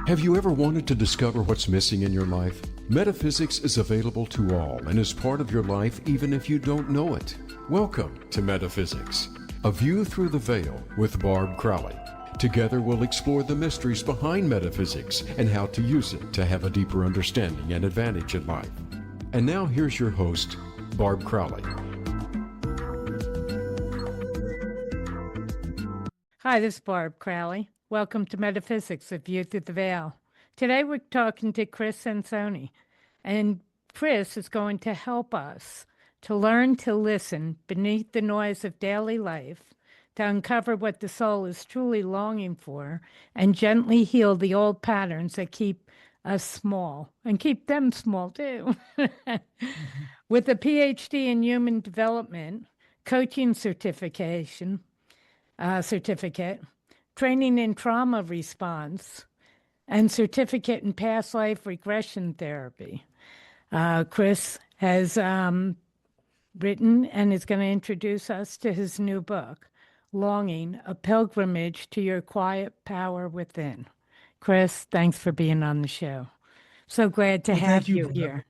Have you ever wanted to discover what's missing in your life? Metaphysics is available to all and is part of your life even if you don't know it. Welcome to Metaphysics, a view through the veil with Barb Crowley. Together we'll explore the mysteries behind metaphysics and how to use it to have a deeper understanding and advantage in life. And now here's your host, Barb Crowley. Hi, this is Barb Crowley. Welcome to Metaphysics, a view through the veil. Today we're talking to Chris Sansone, and Chris is going to help us to learn to listen beneath the noise of daily life, to uncover what the soul is truly longing for, and gently heal the old patterns that keep us small, and keep them small too. With a PhD in human development, coaching certificate, training in trauma response, and certificate in past life regression therapy. Chris has written and is going to introduce us to his new book, Longing, A Pilgrimage to Your Quiet Power Within. Chris, thanks for being on the show. So glad to have you here.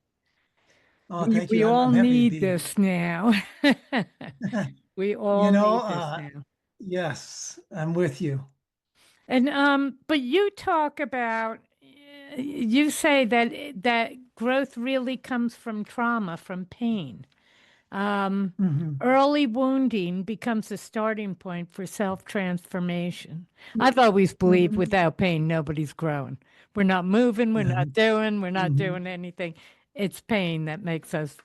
Oh, thank We you. all I'm happy to need be here. this now. We all need this now. Yes, I'm with you. And but you talk about, you say that growth really comes from trauma, from pain. Early wounding becomes a starting point for self-transformation. I've always believed without pain, nobody's growing. We're not moving, we're not doing anything. It's pain that makes us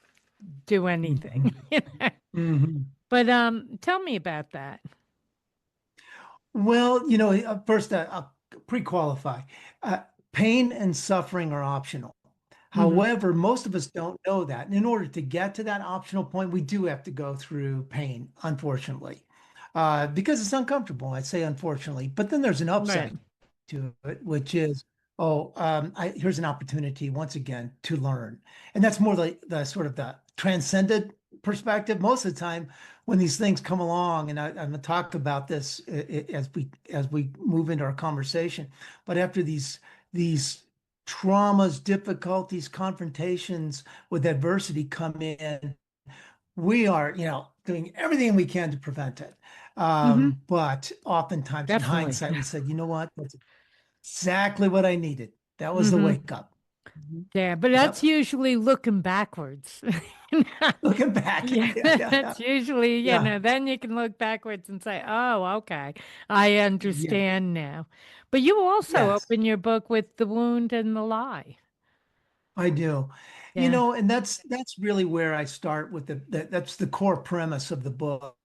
do anything. But tell me about that. Well, first I'll pre-qualify. Pain and suffering are optional. However, most of us don't know that. And in order to get to that optional point, we do have to go through pain, unfortunately, because it's uncomfortable. I say unfortunately, but then there's an upside to it, which is, here's an opportunity once again to learn. And that's more like the sort of the transcendent perspective. Most of the time when these things come along, and I'm going to talk about this as we move into our conversation, but after these traumas, difficulties, confrontations with adversity come in, we are, doing everything we can to prevent it. But oftentimes in hindsight, we said, you know what? That's exactly what I needed. That was the wake up. Yeah, but that's usually looking backwards. Looking back. That's usually, then you can look backwards and say, oh, okay, I understand now. But you also open your book with the wound and the lie. I do. And that's really where I start with that's the core premise of the book,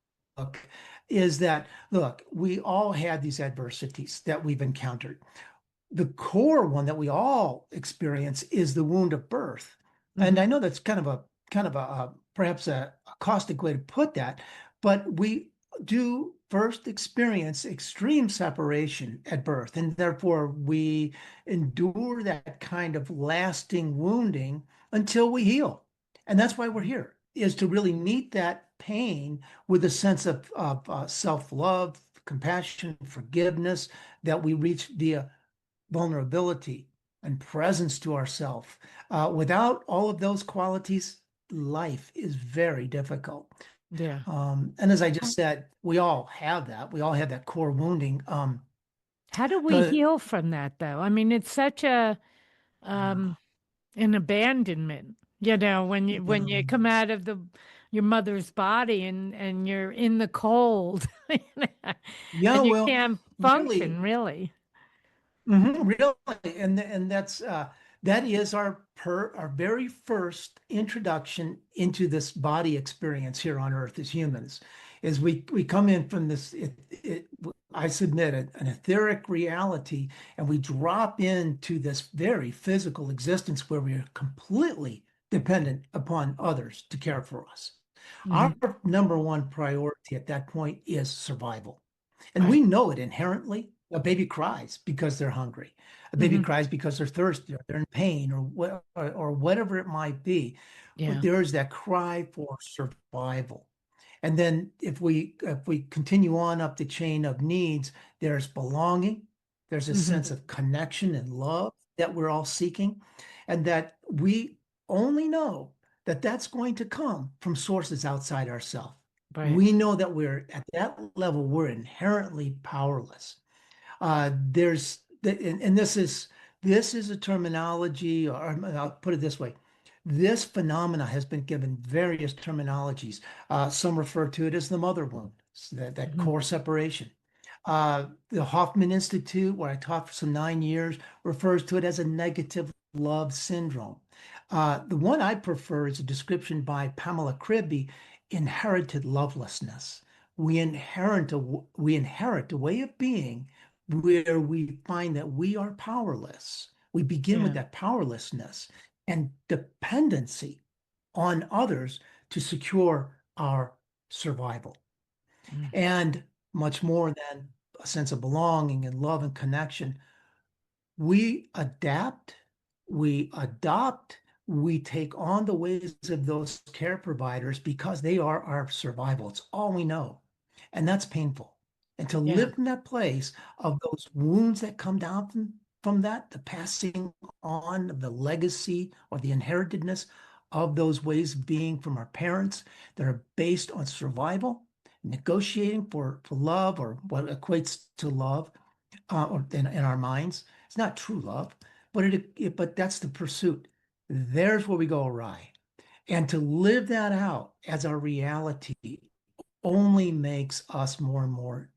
is that, look, we all had these adversities that we've encountered. The core one that we all experience is the wound of birth. And I know that's kind of a perhaps a caustic way to put that, but we do first experience extreme separation at birth, and therefore we endure that kind of lasting wounding until we heal. And that's why we're here, is to really meet that pain with a sense of self-love, compassion, forgiveness that we reach via vulnerability and presence to ourselves. Without all of those qualities, life is very difficult. Yeah. And as I just said, we all have that. We all have that core wounding. How do we heal from that, though? I mean, it's such an abandonment. When you come out of your mother's body and you're in the cold, and you can't function really. Really, and that's that is our very first introduction into this body experience here on Earth as humans. Is we come in from this, I submit it, an etheric reality, and we drop into this very physical existence where we are completely dependent upon others to care for us. Our number one priority at that point is survival, and we know it inherently. A baby cries because they're hungry. A baby cries because they're thirsty, or they're in pain, or whatever it might be. But there is that cry for survival. And then if we continue on up the chain of needs, there's belonging, there's a Mm-hmm. sense of connection and love that we're all seeking, and that we only know that that's going to come from sources outside ourselves. Right. We know that we're at that level, we're inherently powerless. And this is a terminology, or I'll put it this way. This phenomena has been given various terminologies. Some refer to it as the mother wound, so that Mm-hmm. core separation. The Hoffman Institute, where I taught for some 9 years, refers to it as a negative love syndrome. The one I prefer is a description by Pamela Cribby, inherited lovelessness. We inherit a way of being where we find that we are powerless. We begin with Yeah. that powerlessness and dependency on others to secure our survival. Mm. And much more than a sense of belonging and love and connection, we adapt, we adopt, we take on the ways of those care providers because they are our survival. It's all we know. And that's painful. And to Yeah. live in that place of those wounds that come down from that, the passing on of the legacy or the inheritedness of those ways of being from our parents that are based on survival, negotiating for love or what equates to love or in our minds. It's not true love, but that's the pursuit. There's where we go awry. And to live that out as our reality only makes us more and more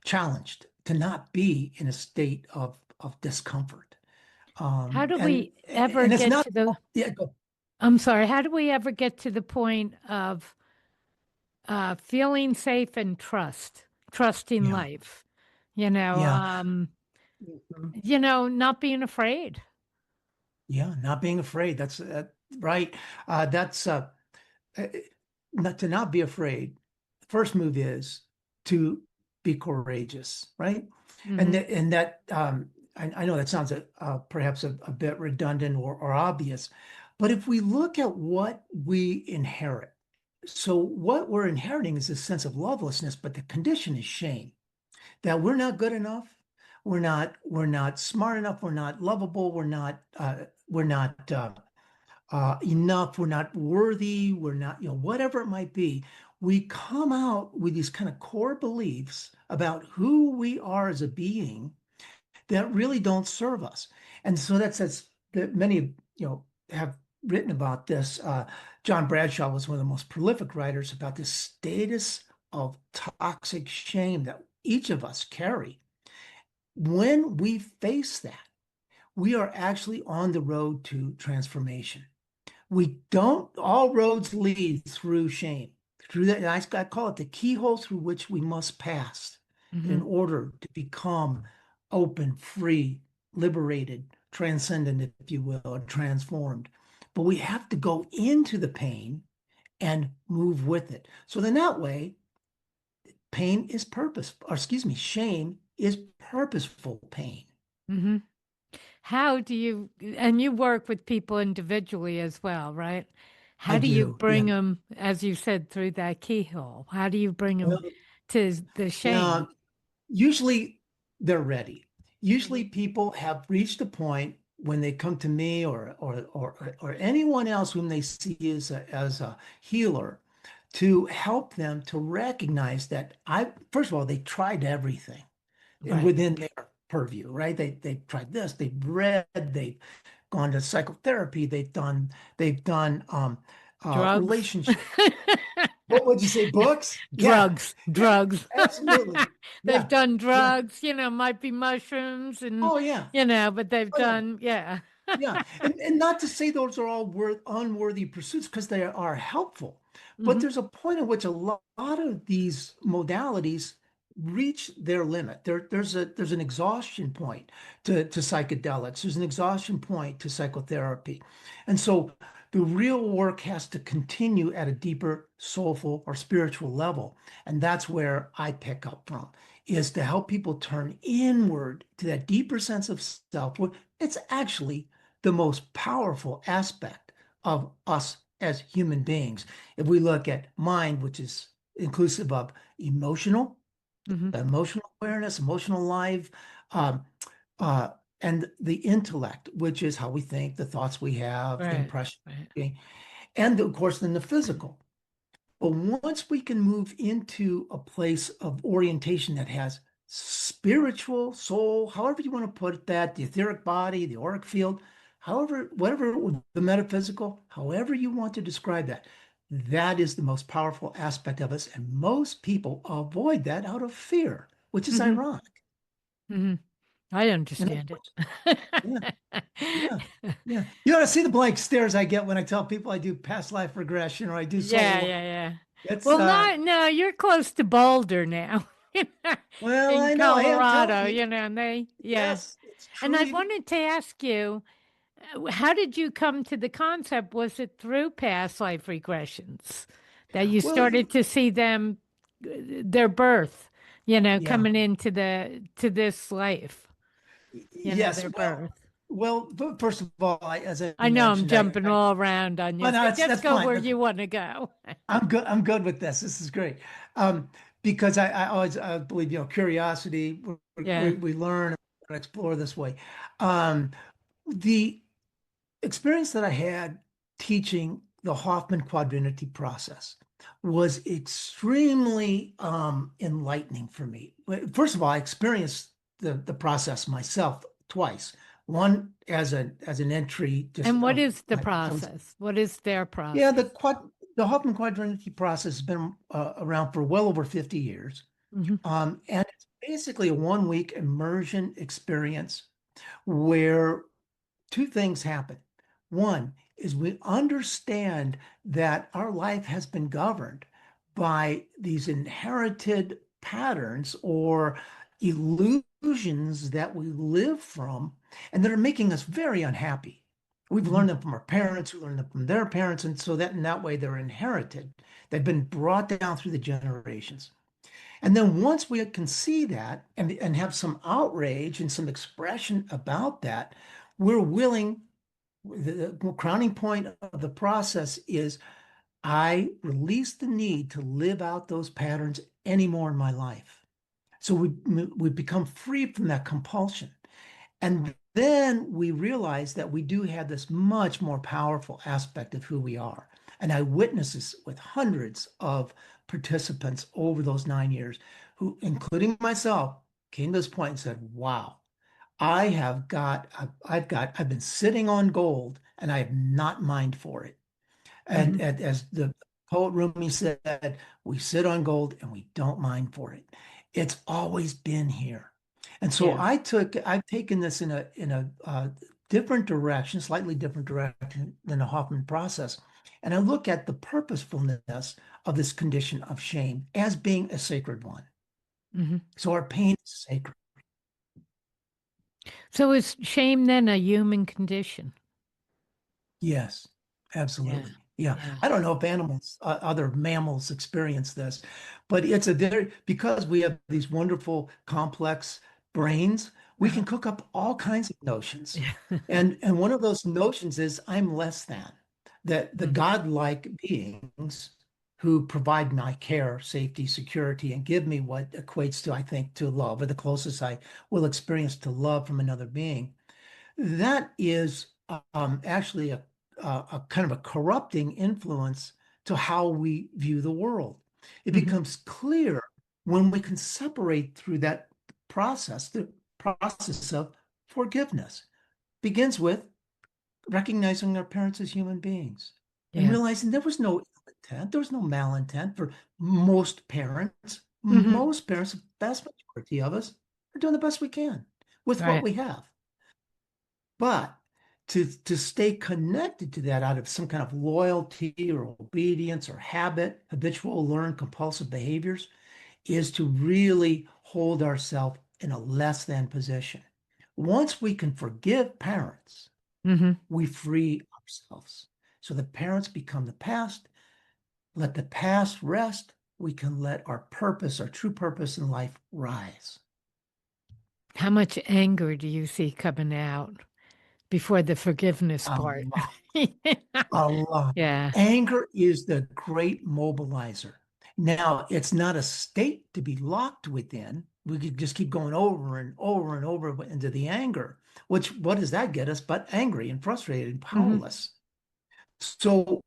challenged to not be in a state of discomfort. How do And we ever it's get not, to the, yeah, I'm sorry, how do we ever get to the point of feeling safe and trusting yeah, life, you know, yeah, um, mhm, not being afraid? yeah, not being afraid. That's right. That's uh, not to not be afraid. The first move is to be courageous, right? And Mm-hmm. I know that sounds perhaps a bit redundant or obvious, but if we look at what we inherit, so what we're inheriting is a sense of lovelessness, but the condition is shame that we're not good enough, we're not smart enough, we're not lovable, we're not enough, we're not worthy, we're not, whatever it might be. We come out with these kind of core beliefs about who we are as a being that really don't serve us. And so that's that many, have written about this. John Bradshaw was one of the most prolific writers about this status of toxic shame that each of us carry. When we face that, we are actually on the road to transformation. We don't, all roads lead through shame, through that. And I call it the keyhole through which we must pass Mm-hmm. in order to become open, free, liberated, transcendent, if you will, or transformed. But we have to go into the pain and move with it. So then that way, pain is purpose, or excuse me, shame is purposeful pain. Mm-hmm. How do you, and you work with people individually as well, right? I How do you do. Yeah. bring them, as you said, through that keyhole? How do you bring them Well, to the yeah. shame? Usually they're ready. Usually Mm-hmm. people have reached a point when they come to me or anyone else whom they see as a healer to help them to recognize that first of all, they tried everything and Right. within their purview, right? They've tried this, they've read, they've gone to psychotherapy, they've done Drugs. relationship. What would you say? Books? Yeah, Drugs. absolutely. They've Yeah. done Yeah. drugs, might be mushrooms and, Oh yeah. but they've Oh yeah. done, yeah. Yeah. And not to say those are all unworthy pursuits because they are helpful. But Hmm. there's a point at which a lot of these modalities reach their limit. There's an exhaustion point to psychedelics. There's an exhaustion point to psychotherapy. And so the real work has to continue at a deeper soulful or spiritual level. And that's where I pick up from, is to help people turn inward to that deeper sense of self. It's actually the most powerful aspect of us as human beings. If we look at mind, which is inclusive of emotional, Mm-hmm. emotional awareness, emotional life, um, uh, and the intellect, which is how we think, the thoughts we have, the Right. impression, Right. okay? And of course, then the physical. But once we can move into a place of orientation that has spiritual, soul, however you want to put that, the etheric body, the auric field, however, whatever the metaphysical, however you want to describe that, that is the most powerful aspect of us. And most people avoid that out of fear, which is Mm-hmm. ironic. Mm-hmm. I And understand yeah, yeah, it. yeah. You ought to see the blank stares I get when I tell people I do past life regression or I do soul Yeah, work. yeah, yeah. It's Well, no, you're close to Boulder now, well, in I know. Hey, I'm telling Colorado, you. and yeah. Yes, it's And true. I You wanted to ask you, how did you come to the concept? Was it through past life regressions that you well, started to see them, their birth, yeah, coming into to this life, yes. their birth? But first of all, as I I know I'm mentioned, jumping all around on you, well, no, so just that's go fine. where you want to go. I'm good. I'm good with this. This is great. Um, because I always believe, curiosity, Yeah. we learn and explore this way. Um, the experience that I had teaching the Hoffman quadrinity process was extremely enlightening for me. First of all, I experienced the process myself twice. One as an entry, just And what of is the like process? What is their yeah, process? the Hoffman quadrinity process has been around for well over 50 years. Hmm. And it's basically a 1 week immersion experience where two things happen. One is we understand that our life has been governed by these inherited patterns or illusions that we live from and that are making us very unhappy. We've Hmm. learned them from our parents, we learned them from their parents, and so that in that way they're inherited. They've been brought down through the generations. And then once we can see that and have some outrage and some expression about that, we're willing, the crowning point of the process is I release the need to live out those patterns anymore in my life. So we become free from that compulsion. And then we realize that we do have this much more powerful aspect of who we are. And I witnessed this with hundreds of participants over those 9 years who, including myself, came to this point and said, wow, I've been sitting on gold and I have not mined for it. Hmm. And as the poet Rumi said, we sit on gold and we don't mine for it. It's always been here. And so Yeah. I've taken this in a different direction, slightly different direction than the Hoffman process. And I look at the purposefulness of this condition of shame as being a sacred one. Hmm. So our pain is sacred. So is shame then a human condition? Yes, Yeah. absolutely. Yeah. Yeah. I don't know if other mammals experience this, but it's a very, because we have these wonderful, complex brains, we Uh-huh. can cook up all kinds of notions. Yeah. And one of those notions is I'm less than, that the Mhm. godlike beings who provide my care, safety, security, and give me what equates to, I think, to love, or the closest I will experience to love from another being. That is actually a kind of a corrupting influence to how we view the world. It Mhm. becomes clear when we can separate through that the process of forgiveness. Begins with recognizing our parents as human beings and Yeah. realizing there was no ill intent, there was no malintent for most parents. Hmm. Most parents, the vast majority of us, are doing the best we can with what Right. we have. But to stay connected to that out of some kind of loyalty or obedience or habit, habitual learned compulsive behaviors, is to really hold ourselves in a less than position. Once we can forgive parents, Hmm. we free ourselves. So the parents become the past. Let the past rest. We can let our purpose, our true purpose in life rise. How much anger do you see coming out before the forgiveness A part? lot. A lot. Yeah. Anger is the great mobilizer. Now, it's not a state to be locked within. We could just keep going over and over and over into the anger, which what does that get us but angry and frustrated and Hmm. powerless? So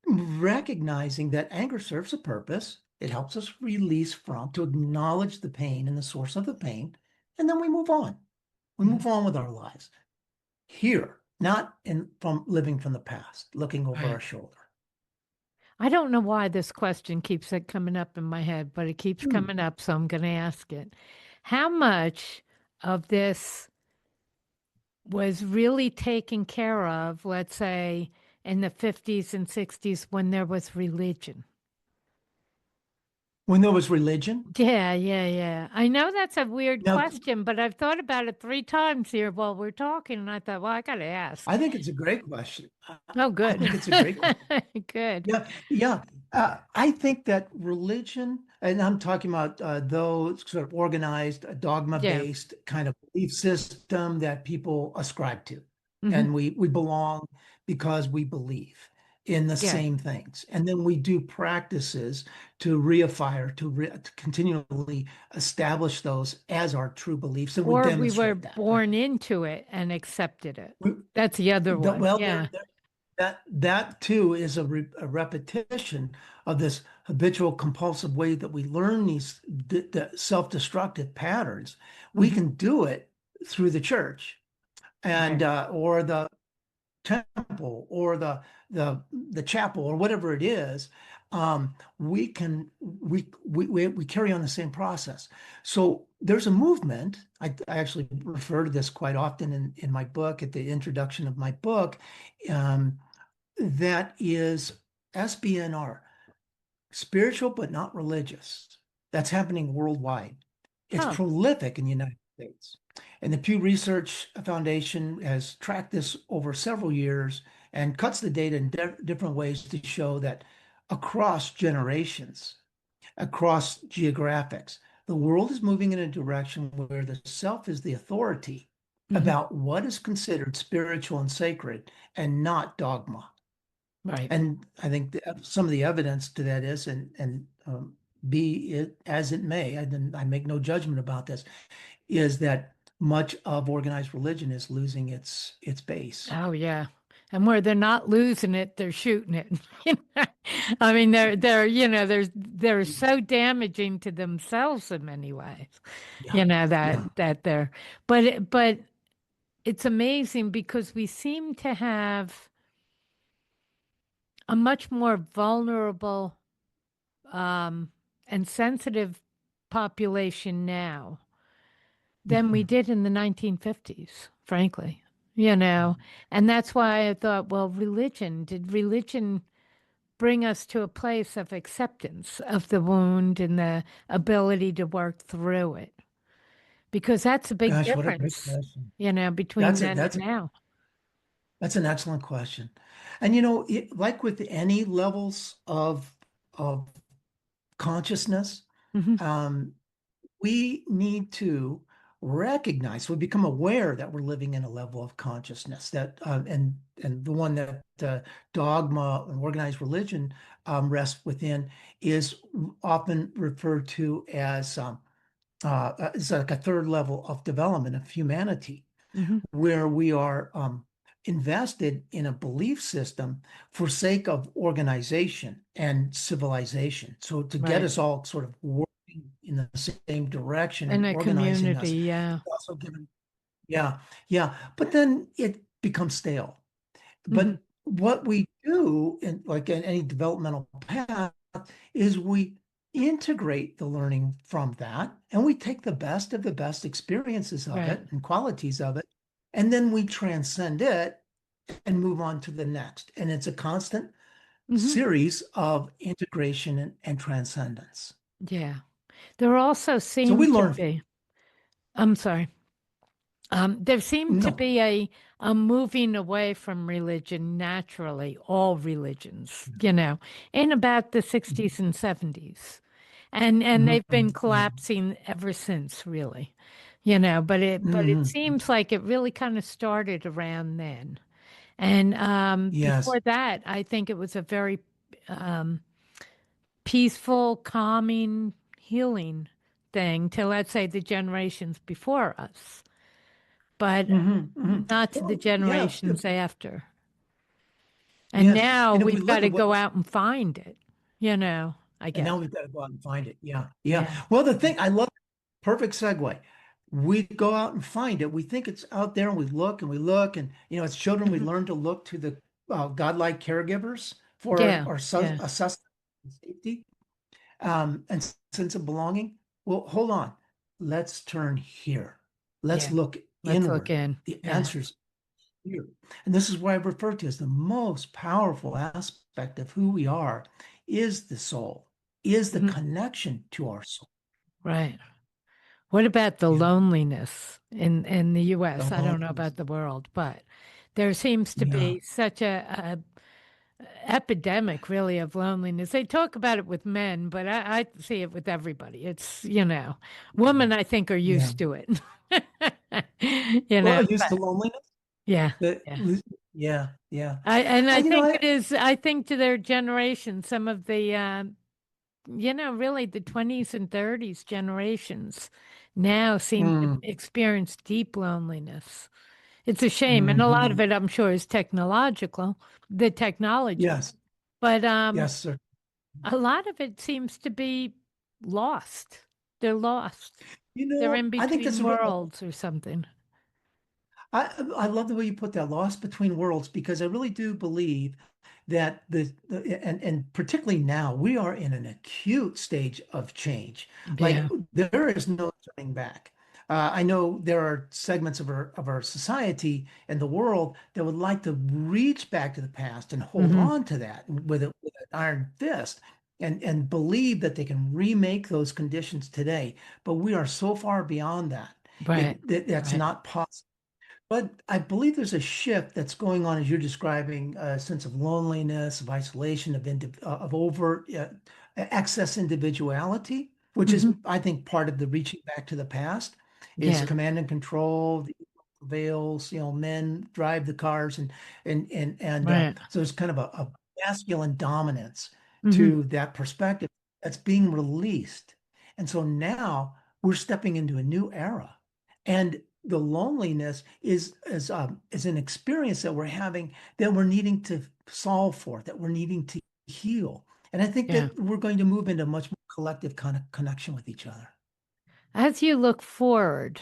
recognizing that anger serves a purpose, it helps us release from, to acknowledge the pain and the source of the pain, and then we move on. We move on with our lives here, not in from living from the past, looking over our Right. shoulder. I don't know why this question keeps coming up in my head, but it keeps Hmm. coming up, so I'm going to ask it. How much of this was really taken care of, let's say, in the 50s and 60s when there was religion? When there was religion, Yeah, yeah, yeah. I know that's a weird now question, but I've thought about it 3 times here while we're talking, and I thought, well, I got to ask. I think it's a great question. Oh, I good. think it's a great question. Good. Yeah, yeah. I think that religion, and I'm talking about those sort of organized, Yeah. dogma-based kind of belief system that people ascribe to, Hmm. and we belong because we believe in the Yeah. same things, and then we do practices to reify or to continually establish those as our true beliefs, and we Or we were demonstrate that. born into it and accepted it. We, That's the other one. well, Yeah. that too is a repetition of this habitual compulsive way that we learn these self-destructive patterns. We Hmm. can do it through the church and Right. or the temple or the chapel or whatever it is. We can we carry on the same process. So there's a movement. I actually refer to this quite often in my book at the introduction of my book. Um, that is SBNR, spiritual but not religious. That's happening worldwide. It's Huh. prolific in the United States. And the Pew Research Foundation has tracked this over several years and cuts the data in different ways to show that across generations, across geographics, the world is moving in a direction where the self is the authority Hmm. about what is considered spiritual and sacred and not dogma. Right. And I think some of the evidence to that is, be it as it may, I make no judgment about this, is that much of organized religion is losing its base. Oh, yeah. And where they're not losing it, they're shooting it. You know? I mean, they're so damaging to themselves in many ways. Yeah, yeah. That they're, but it's amazing because we seem to have a much more vulnerable um, and sensitive population now than we Mhm. did in the 1950s, frankly. You know, and that's why I thought, well, did religion bring us to a place of acceptance of the wound and the ability to work through it? Because that's a big Gosh, what a great difference, question. between That's a then that's and a now. that's an excellent question. And like with any levels of consciousness, Hmm. um, we need to recognize, we become aware that we're living in a level of consciousness and the one that dogma and organized religion rests within is often referred to as it's like a third level of development of humanity, Hmm. where we are invested in a belief system for sake of organization and civilization. So to get Right. us all sort of working in the same direction In and a organizing community, us, yeah. it's also given, yeah, yeah. But then it becomes stale. Hmm. But what we do in like in any developmental path is we integrate the learning from that and we take the best of the best experiences of Right. it and qualities of it, and then we transcend it and move on to the next. And it's a constant Hmm. series of integration and transcendence. Yeah. There also So we seemed to learn, be, I'm sorry. There seemed to no. be a moving away from religion naturally, all religions, in about the 60s and 70s. And they've been Mhm. Yeah. collapsing ever since, really. But it Mhm. seems like it really kind of started around then. And Yes. before that, I think it was a very um, peaceful, calming, healing thing to, let's say, the generations before us, but not to the Well, yeah, generations after. And yes. now And if we we've got look to at what go out and find it, I and guess. now we've got to go out and find it. Yeah. Yeah. Yeah. Well, the thing I love, perfect segue. We go out and find it. We think it's out there and we look, and as children, we Mhm. learn to look to the godlike caregivers for Yeah. our Yeah. sustenance and safety, and sense of belonging. Well, hold on. Let's turn here. Let's Yeah. look Let's look inward. in. The Yeah. answers here. And this is what I refer to as the most powerful aspect of who we are is the soul, is the Mhm. connection to our soul. Right. What about the Yeah. loneliness in the The US? I don't know loneliness. about the world, but there seems to Yeah. be such a epidemic, really, of loneliness. They talk about it with men, but I see it with everybody. It's, women, I think, are Yeah. used to it. Well, I used But to loneliness. yeah, But yeah. yeah, yeah. I You know, think it is, I think to their generation, some of the, really the 20s and 30s generations now seem to mm, experience deep loneliness. It's a shame. And a lot of hmm it, I'm sure, is technological, the technology. Yes, But yes, sir. a lot of it seems to be lost. They're lost. They're in I think that's between a real, worlds or something. I love the way you put that, lost between worlds, because I really do believe that and particularly now we are in an acute stage of change. Like Yeah. there is no turning back. I know there are segments of our society and the world that would like to reach back to the past and hold Hmm. on to that with an iron fist and believe that they can remake those conditions today. But we are so far beyond that. Right. That's Right. not possible. But I believe there's a shift that's going on as you're describing a sense of loneliness, of isolation, of over excess individuality, which is, Hmm. I think, part of the reaching back to the past is Yeah. command and control. The ego prevails, men drive the cars, and Right. so there's kind of a masculine dominance Hmm. to that perspective that's being released, and so now we're stepping into a new era. And the loneliness is an experience that we're having that we're needing to solve for, that we're needing to heal. And I think Yeah. that we're going to move into a much more collective kind of connection with each other. As you look forward,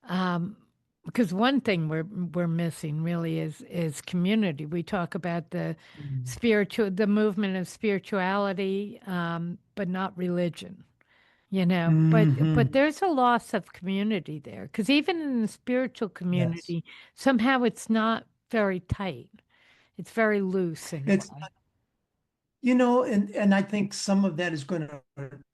um, because one thing we're missing really is community. We talk about the movement of spirituality, but not religion. But Hmm there's a loss of community there because even in the spiritual Yes. community, somehow it's not very tight. It's very loose in a It's way. and I think some of that is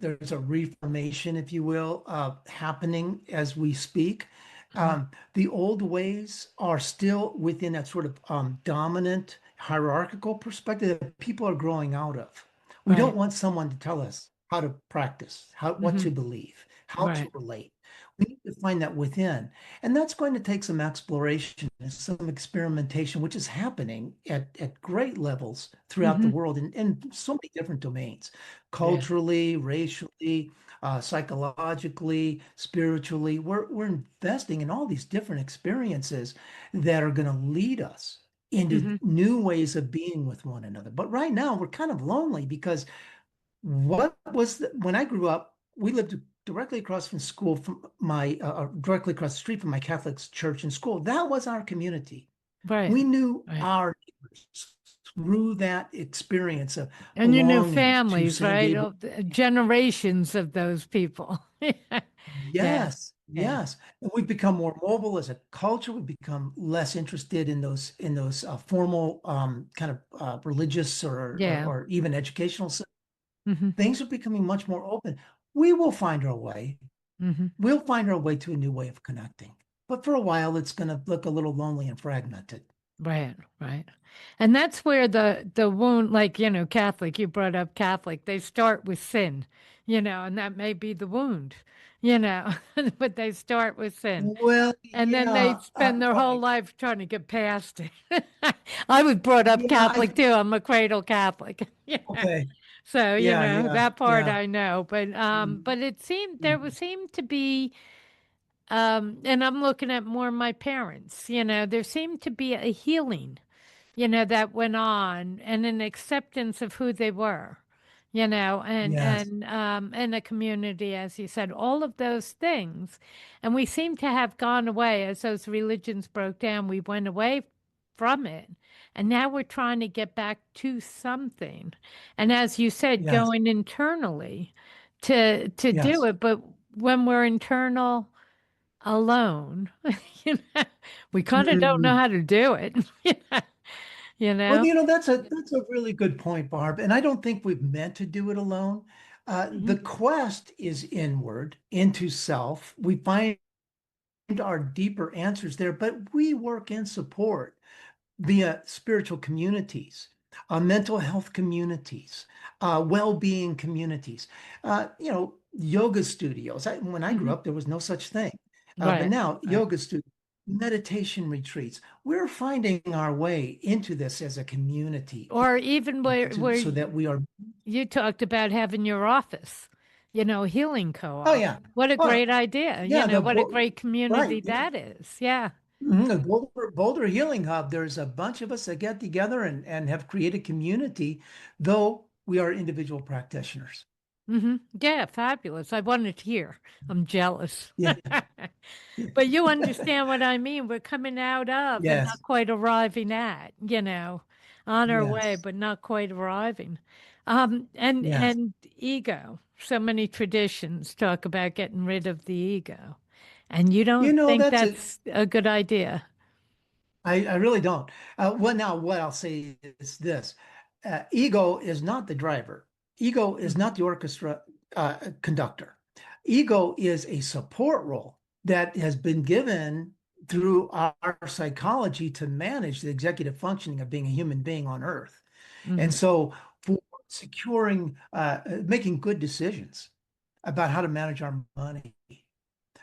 there's a reformation, if you will, happening as we speak. Mhm. The old ways are still within that sort of dominant hierarchical perspective that people are growing out of. We don't Right. want someone to tell us how to practice, what Hmm. to believe, how to Right. relate. We need to find that within. And that's going to take some exploration and some experimentation, which is happening at great levels throughout the Hmm. world in so many different domains, Yeah. culturally, racially, psychologically, spiritually. We're investing in all these different experiences that are going to lead us into Hmm. new ways of being with one another. But right now, we're kind of lonely because when I grew up, we lived directly across from school directly across the street from my Catholic church and school. That was our community. Right. We knew Right. our neighbors through that experience of And you knew belonging to families, San right? Gabriel. Generations of those people. Yeah. Yes, Yeah. yes. And we've become more mobile as a culture. We've become less interested in those formal kind of religious Yeah. or even educational. Hmm. Things are becoming much more open. We will find our way. Hmm. We'll find our way to a new way of connecting. But for a while, it's going to look a little lonely and fragmented. Right, right. And that's where the wound, like, Catholic, you brought up Catholic, they start with sin, and that may be the wound, you know, but they start with sin. Well, And then they yeah, spend their whole right. life trying to get past it. I was brought up Yeah, Catholic too. I'm a cradle Catholic. Yeah. okay. So, Yeah, yeah, that part yeah. I know, but it seemed Mhm. seemed to be, and I'm looking at more my parents, there seemed to be a healing, that went on and an acceptance of who they were, Yes, and a community, as you said, all of those things. And we seem to have gone away as those religions broke down. We went away from it. And now we're trying to get back to something. And as you said, yes, going internally to do yes. it. But when we're internal alone, you know, we kind of don't know Mhm. how to do it. You Well, know? that's a really good point, Barb. And I don't think we've meant to do it alone. The Mhm. quest is inward into self. We find our deeper answers there, but we work in support via spiritual communities, mental health communities, well-being communities, yoga studios. When I grew Mhm. up, there was no such thing. But Right. now, Right. yoga studios, meditation retreats, we're finding our way into this as a community Or even where so that we are, you talked about having your office, healing oh, co-op. yeah. What a Oh, great idea. yeah, What a great community right. Yeah. that is. Yeah. The Boulder Healing Hub, there's a bunch of us that get together and have created community, though we are individual practitioners. Yeah, fabulous. I wanted to hear. I'm jealous. Yeah. But you understand what I mean. We're coming out of and Yes. not quite arriving at, on our way, Yes. but not quite arriving. And Yes. ego. So many traditions talk about getting rid of the ego. And you You don't know, think that's a, that's a good idea. I really don't. What I'll say is this. Ego is not the driver. Ego is Mhm. not the orchestra conductor. Ego is a support role that has been given through our psychology to manage the executive functioning of being a human being on Earth. And Mhm. so for securing, making good decisions about how to manage our money,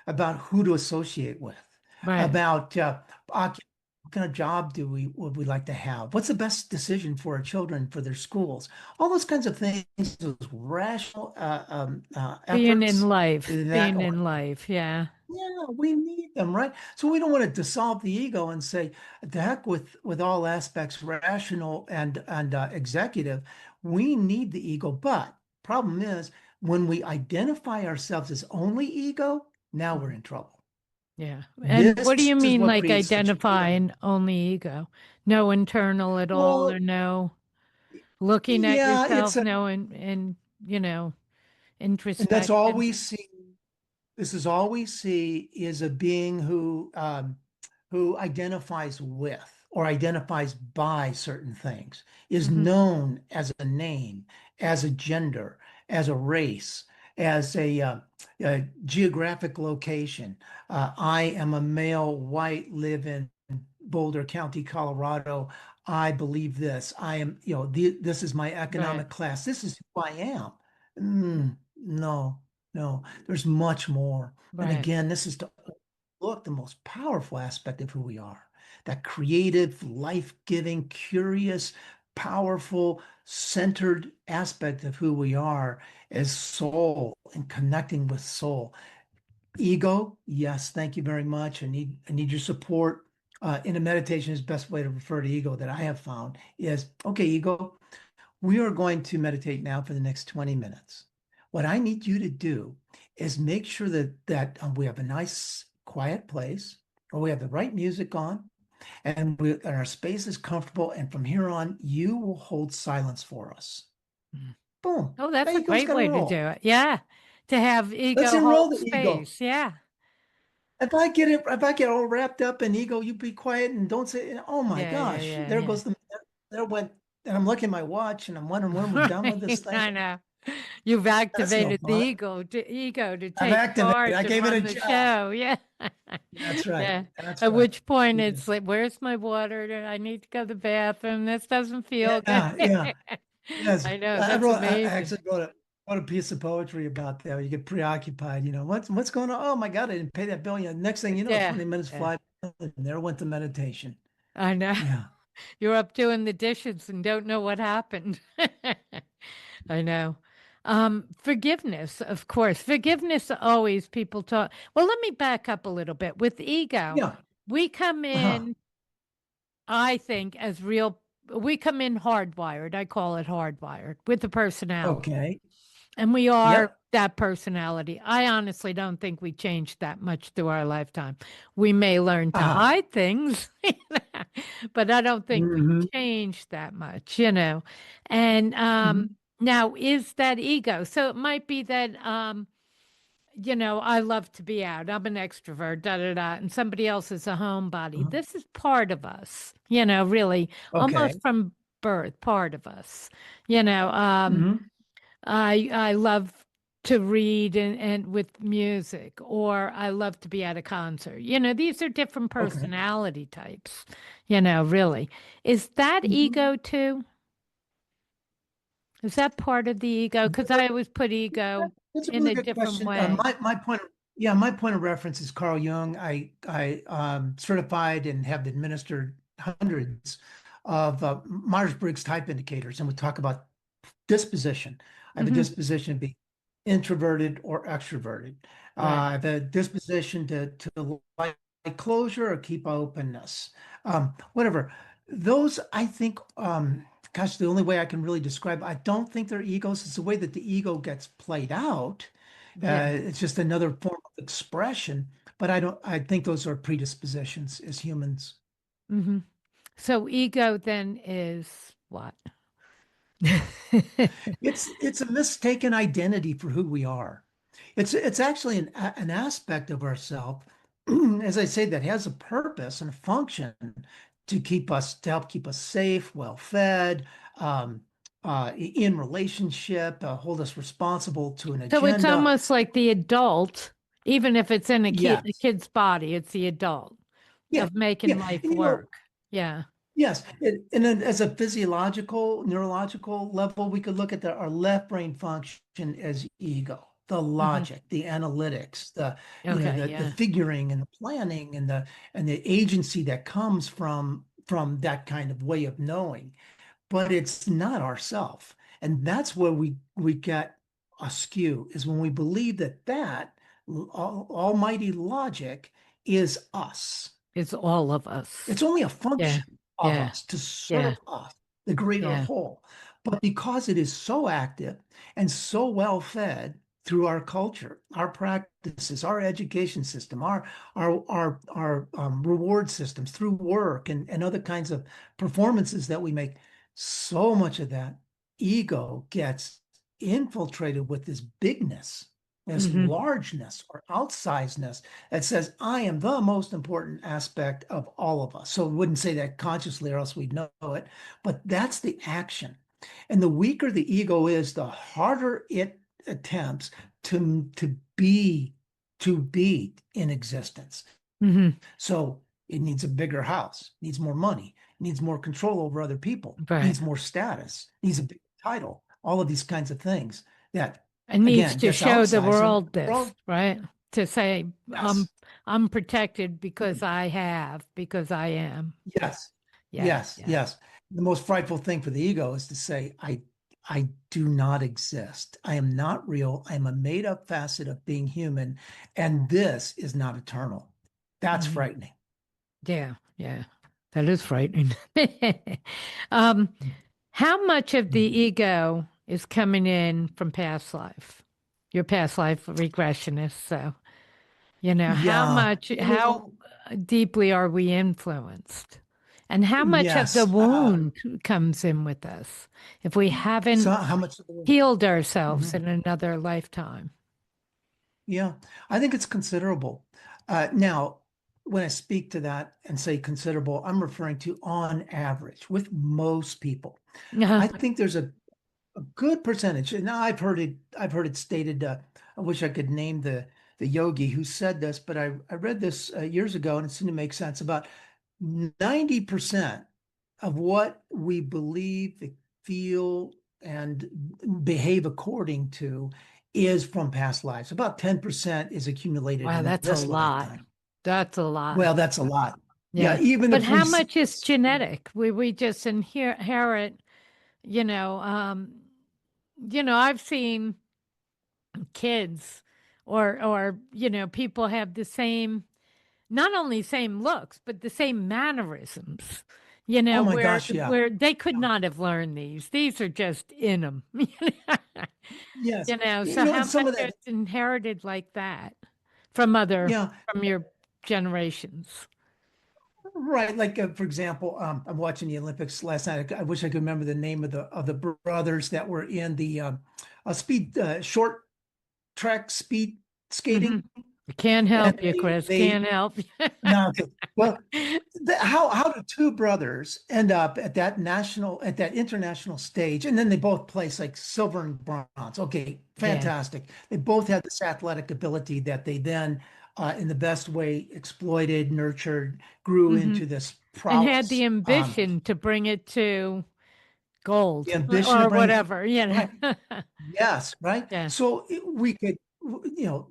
about who to associate with, Right. about what kind of job would we like to have? What's the best decision for our children for their schools? All those kinds of things, those rational efforts that Being are, in life. Yeah. yeah, we need them, right? So we don't want to dissolve the ego and say, the heck with all aspects, rational and executive. We need the ego, but problem is when we identify ourselves as only ego, now we're Mhm. in trouble. Yeah. And This what do you is mean, what like creates such a identifying only ego? No internal at all, well, or no looking at yeah, yourself, no, and, and that's all introspection. we see. This is all we see is a being who identifies with or identifies by certain things, is Hmm. known as a name, as a gender, as a race, as a geographic location. I am a male, white, live in Boulder County, Colorado. I believe this. I am, this is my Right. economic class. This is who I am. No, no, there's much more. And Right. again, this is to look the most powerful aspect of who we are, that creative, life-giving, curious, powerful, centered aspect of who we are as soul and connecting with soul. Ego, yes, thank you very much. I need your support. In a meditation is the best way to refer to ego that I have found is, okay, ego, we are going to meditate now for the next 20 minutes. What I need you to do is make sure that we have a nice quiet place, or we have the right music on, and our space is comfortable. And from here on, you will hold silence for us. Mm. Boom. Oh, Now that's a ego's great got to way to do roll. it. Yeah. To have Let's ego enroll hold the ego. space. Yeah. If I get all wrapped up in ego, you be quiet and don't say, oh my Yeah. Yeah. gosh, Yeah. there Yeah. goes there went, and I'm looking at my watch and I'm wondering when we're done with this Right. thing. I know. You've That's no activated the fun. ego to I've take activated. I charge and gave it a run the job. show. Yeah. That's right. Yeah. That's At right. which point it's Yes. like, where's my water? I need to go to the bathroom. This doesn't feel good. Yeah, yeah. Yes. I know. That's I amazing. actually wrote a piece of poetry about that. You get preoccupied, what's going on? Oh my God, I didn't pay that bill yet. Next thing you know, Yeah. 20 minutes Yeah. fly by, and there went the meditation. I know. Yeah. You're up doing the dishes and don't know what happened. I know. Forgiveness, of course. Forgiveness always people talk. Well, let me back up a little bit. With ego, Yeah. we come Uh-huh. in, I think, as real, we come in hardwired. I call it hardwired with the personality. Okay. And we are Yep. that personality. I honestly don't think we changed that much through our lifetime. We may learn to Uh-huh. hide things, but I don't think we Hmm. changed that much, you know. And Hmm. now is that ego? So it might be that I love to be out. I'm an extrovert, da da da, and somebody else is a homebody. Uh-huh. This is part of us, really, almost Okay. from birth, part of us. You know, Hmm. I love to read and with music, or I love to be at a concert. These are different Okay. personality types, really. Is that Mhm. ego too? Is that part of the ego? Because I always put ego That's a in really a good different question. way. My point of reference is Carl Jung. I certified and have administered hundreds of Myers-Briggs type indicators, and we talk about disposition. I have a Hmm. disposition to be introverted or extroverted. Right. I have a disposition to like closure or keep openness. Whatever. Those, I think, gosh, the only way I can really describe, I don't think they're egos. It's the way that the ego gets played out. Yeah. It's just another form of expression. But I think those are predispositions as humans. Hmm. So ego then is what? It's a mistaken identity for who we are. It's actually an aspect of ourself, as I say, that has a purpose and a function to help keep us safe, well fed, um, in relationship, hold us responsible to an So it's agenda. almost like the adult, even if it's in a Yes, kid's body, it's the adult yeah, of making yeah, life and work. Yeah. yes, and then as a physiological, neurological level, we could look at our left brain function as ego, the Hmm. logic, the analytics, Okay. the Yeah. figuring and the planning and the agency that comes from that kind of way of knowing. But it's not ourself, and that's where we get askew is when we believe that almighty logic is us. It's all of us. It's only a Yeah. function of Yeah. us to Yeah. serve us, the greater Yeah. whole. But because it is so active and so well fed through our culture, our practices, our education system, our reward systems through work and other kinds of performances that we make, so much of that ego gets infiltrated with this bigness, this Hmm. largeness or outsizeness that says, I am the most important aspect of all of us. So we wouldn't say that consciously or else we'd know it, but that's the action. And the weaker the ego is, the harder it attempts to be in existence. Hmm. So it needs a bigger house, needs more money, needs more control over other people, Right. needs more status, needs a big title, all of these kinds of things that It needs again to gets show the outsized. And world this, right? To say yes. I'm protected because I am. Yes, Yeah. yes, Yeah. yes. The most frightful thing for the ego is to say, I do not exist. I am not real. I am a made up facet of being human, and this is not eternal. That's Mhm. frightening. Yeah. Yeah. That is frightening. um, how much of the ego is coming in from past life? Your past life regressionist. So, how Yeah, much, how deeply are we influenced? And how much of the yes. wound comes in with us if we So haven't how much of the healed ourselves Mhm. in another lifetime? Yeah, I think it's considerable. Now, when I speak to that and say considerable, I'm referring to on average with most people. Uh, I think there's a good percentage, and I've heard it stated. I wish I could name the yogi who said this, but I read this years ago, and it seemed to make sense. About 90% of what we believe, feel, and behave according to is from past lives. About 10% is accumulated wow, in that's a this lot. lifetime. That's a lot. Well, that's a lot. Yeah, Yeah. even But if we how much is genetic? We just inherit, you know, um, I've seen kids or people have the same, not only same looks, but the same mannerisms, Oh my where gosh, yeah. they could not have learned these. These are just in them. Yes. So And how some much of that, is inherited like that yeah, from your generations? right. Like for example, I'm watching the Olympics last night. I wish I could remember the name of the brothers that were in the speed short track speed Hmm. skating, Can't and help you, Chris. they Can't help you. no, okay. Well, how do two brothers end up at that international stage, and then they both place like silver and bronze? Okay, Yeah. fantastic. They both had this athletic ability that they then, in the best way, exploited, nurtured, grew Hmm. into this And had prowess. the ambition to bring it to The gold ambition to or bring it to whatever, right. Yes, right. Yeah. So we could,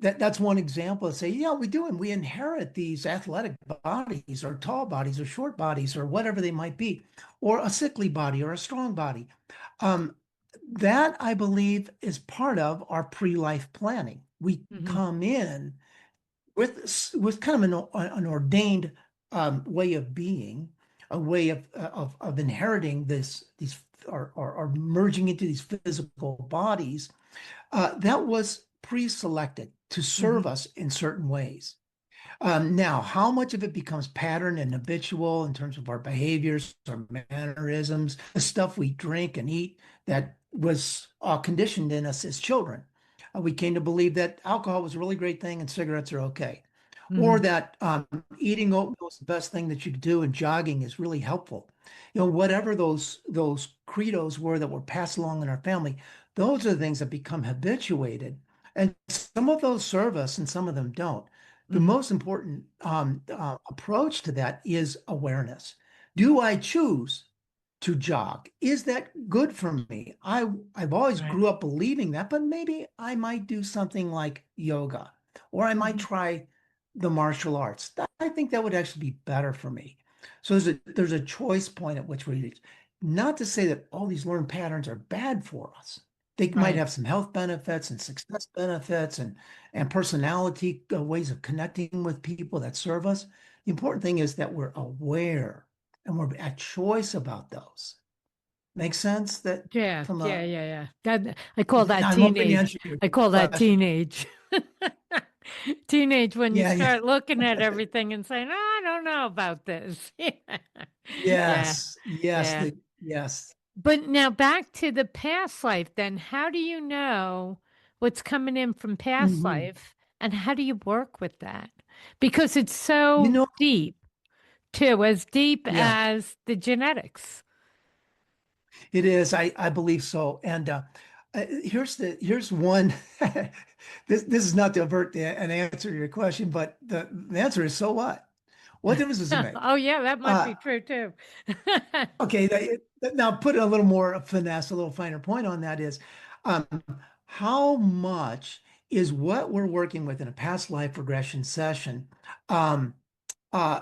that's one example to say, yeah, we do, and we inherit these athletic bodies or tall bodies or short bodies or whatever they might be, or a sickly body or a strong body. Um, that I believe is part of our pre-life planning. We Hmm. come in with kind of an ordained way of being, a way of inheriting these or merging into these physical bodies that was pre-selected to Hmm. serve us in certain ways. Now, how much of it becomes pattern and habitual in terms of our behaviors, our mannerisms, the stuff we drink and eat that was conditioned in us as children? We came to believe that alcohol was a really great thing and cigarettes are okay, or Hmm. that eating oatmeal is the best thing that you could do and jogging is really helpful. Whatever those credos were that were passed along in our family, those are the things that become habituated. And some of those serve us and some of them don't. The Hmm. most important approach to that is awareness. Do I choose to jog? Is that good for me? I've always Right. grew up believing that, but maybe I might do something like yoga, or I might Hmm. try the martial arts. I think that would actually be better for me. So there's a choice point at which we reach. Not to say that all these learned patterns are bad for us. They might Right. have some health benefits and success benefits and personality ways of connecting with people that serve us. The important thing is that we're aware and we're at choice about those. Make sense that Yeah. from Yeah. a, Yeah. Yeah. That I call that I'm hoping to teenage. answer your I call that question. teenage. Teenage when you Yeah, yeah. start looking at everything and saying, "Oh, I don't know about this." Yeah. Yes, yes, Yeah. yes. But now back to the past life, then how do you know what's coming in from past Mhm. life and how do you work with that? Because it's You so know, deep, too, as deep yeah, as the genetics. it is. I believe so. And here's one. This is not to avert an answer to your question, but the answer is so what? What difference does it make? Oh, yeah, that must Uh, be true, too. Okay, now put a little more finesse, a little finer point on that is um, how much is what we're working with in a past life regression session um, uh,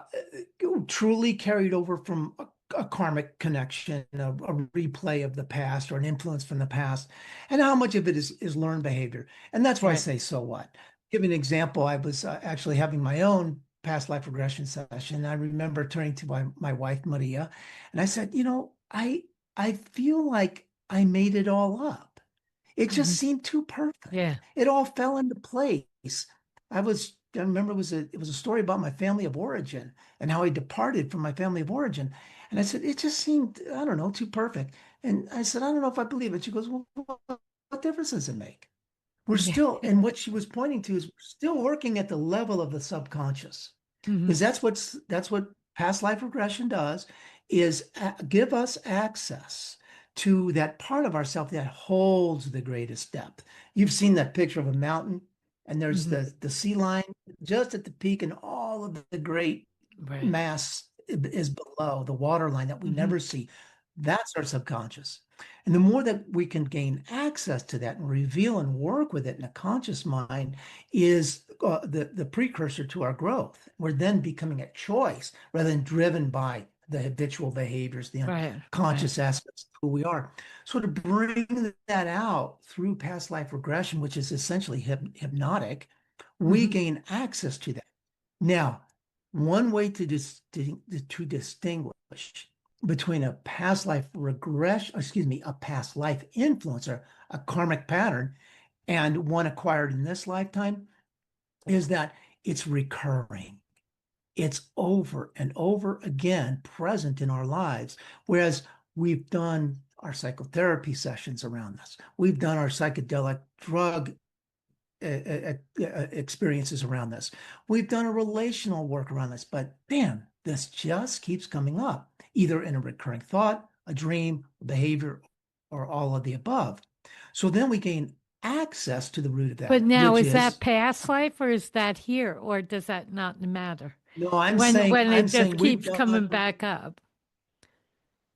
truly carried over from a karmic connection, a replay of the past or an influence from the past, and how much of it is learned behavior. And that's why I Right. say, so what? Give an example. I was actually having my own past life regression session. I remember turning to my wife, Maria, and I said, I feel like I made it all up. It just Hmm. seemed too perfect. Yeah. It all fell into place. I remember it was a story about my family of origin and how I departed from my family of origin. And I said, it just seemed, I don't know, too perfect. And I said, I don't know if I believe it. She goes, well, what difference does it make? We're Yeah. still, and what she was pointing to is we're still working at the level of the subconscious. Hmm. Because that's what past life regression does, is give us access to that part of ourself that holds the greatest depth. You've seen that picture of a mountain, and there's Hmm. the sea line just at the peak, and all of the great Right. mass is below the water line that we Hmm. never see. That's our subconscious. And the more that we can gain access to that and reveal and work with it in a conscious mind is the precursor to our growth. We're then becoming a choice rather than driven by the habitual behaviors, the Right. Right. unconscious aspects of who we are. So to bring that out through past life regression, which is essentially hypnotic, we Hmm. gain access to that. Now, one way to distinguish between a past life regression, excuse me, a past life influencer, a karmic pattern, and one acquired in this lifetime is that it's recurring. It's over and over again present in our lives. Whereas we've done our psychotherapy sessions around this, we've done our psychedelic drug experiences around this, we've done a relational work around this, but bam, this just keeps coming up, either in a recurring thought, a dream, a behavior, or all of the above. So then we gain access to the root of But that, now, which is is, that past life or is that here, or does that not matter? no, When I'm it just saying keeps coming back up.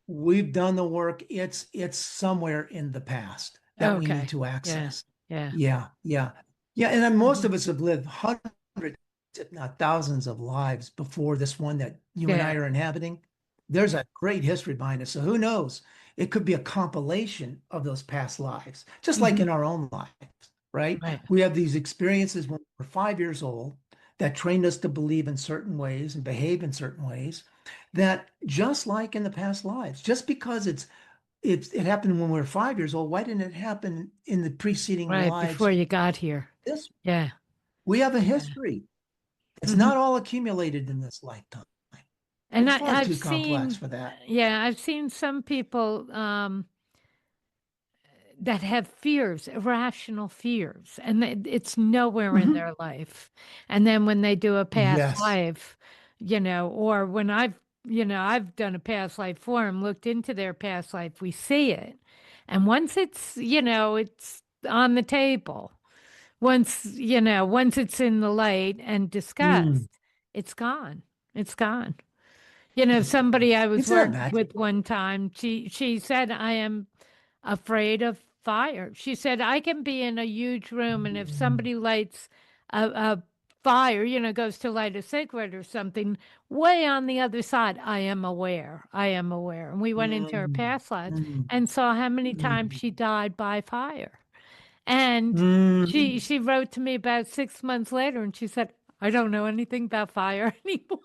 we've done the work. It's somewhere in the past that we need Okay. to Yeah. access. Yeah. Yeah, yeah. Yeah, and then most Hmm. of us have lived hundreds, if not thousands of lives before this one that you and I Yeah. are inhabiting. There's a great history behind us. So who knows? It could be a compilation of those past lives, just like Hmm. in our own lives, right? Right. We have these experiences when we're 5 years old that trained us to believe in certain ways and behave in certain ways that just like in the past lives, just because it happened when we were 5 years old, why didn't it happen in the preceding Right. lives? Before you got here. This Yeah. we have a Yeah. history. It's Hmm. not all accumulated in this lifetime. And It's far I've too complex seen, for that. yeah, I've seen some people that have fears, irrational fears, and it's nowhere in Mhm. their life. And then when they do a past Yes. life, or when I've done a past life for them, looked into their past life, we see it. And once it's on the table, once it's in the light and Mm. discussed, it's gone. It's gone. Somebody I was Isn't that working with magical? one time, she said, I am afraid of fire. She said, I can be in a huge room, and if Mm. somebody lights a fire, goes to light a cigarette or something, way on the other side, I am aware. I am aware. And we went into her Mm. past lives Mm. and saw how many times Mm. she died by fire. And she Mm. she wrote to me about 6 months later, and she said, I don't know anything about fire anymore.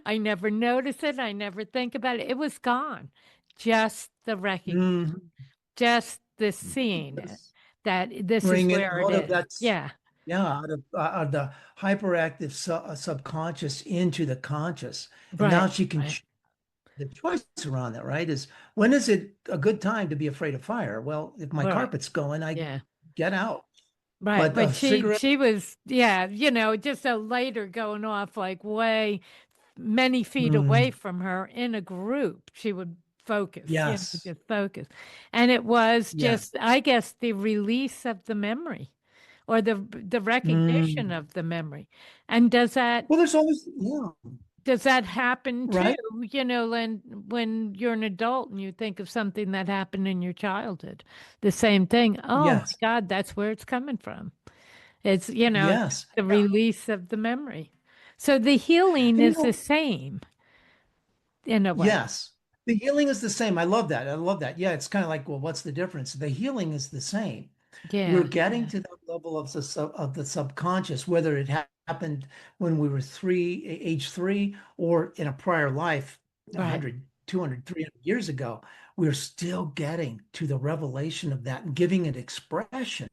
I never notice it. I never think about it. It was gone. Just the recognition, Mm. just the seeing it, Yes. that this is Bring it where it out of is. that, Yeah. yeah, out of the hyperactive subconscious into the conscious. And now Right. she can Right. the choice around that, right? Is when is it a good time to be afraid of fire? Well, if my Right. carpet's going, I Yeah. get out. Right. But But a she cigarette, she was, yeah, just a lighter going off like way many feet away mm, from her in a group. She would focus, yes, just focus. And it was yes. just, I guess, the release of the memory or the recognition Mm. of the memory. And Well, there's always, yeah, does that happen too, right? when you're an adult and you think of something that happened in your childhood? The same thing. Oh my Yes, God, that's where it's coming from. It's yes, the yeah. release of the memory. So the healing And is the same in a way. yes, the healing is the same. I love that. I love that. Yeah, it's kind of like, well, what's the difference? The healing is the same. We're Yeah, getting yeah, to that level of of the subconscious, whether it happened when we were age 3, or in a prior life, right. 100, 200, 300 years ago. We're still getting to the revelation of that and giving it expression.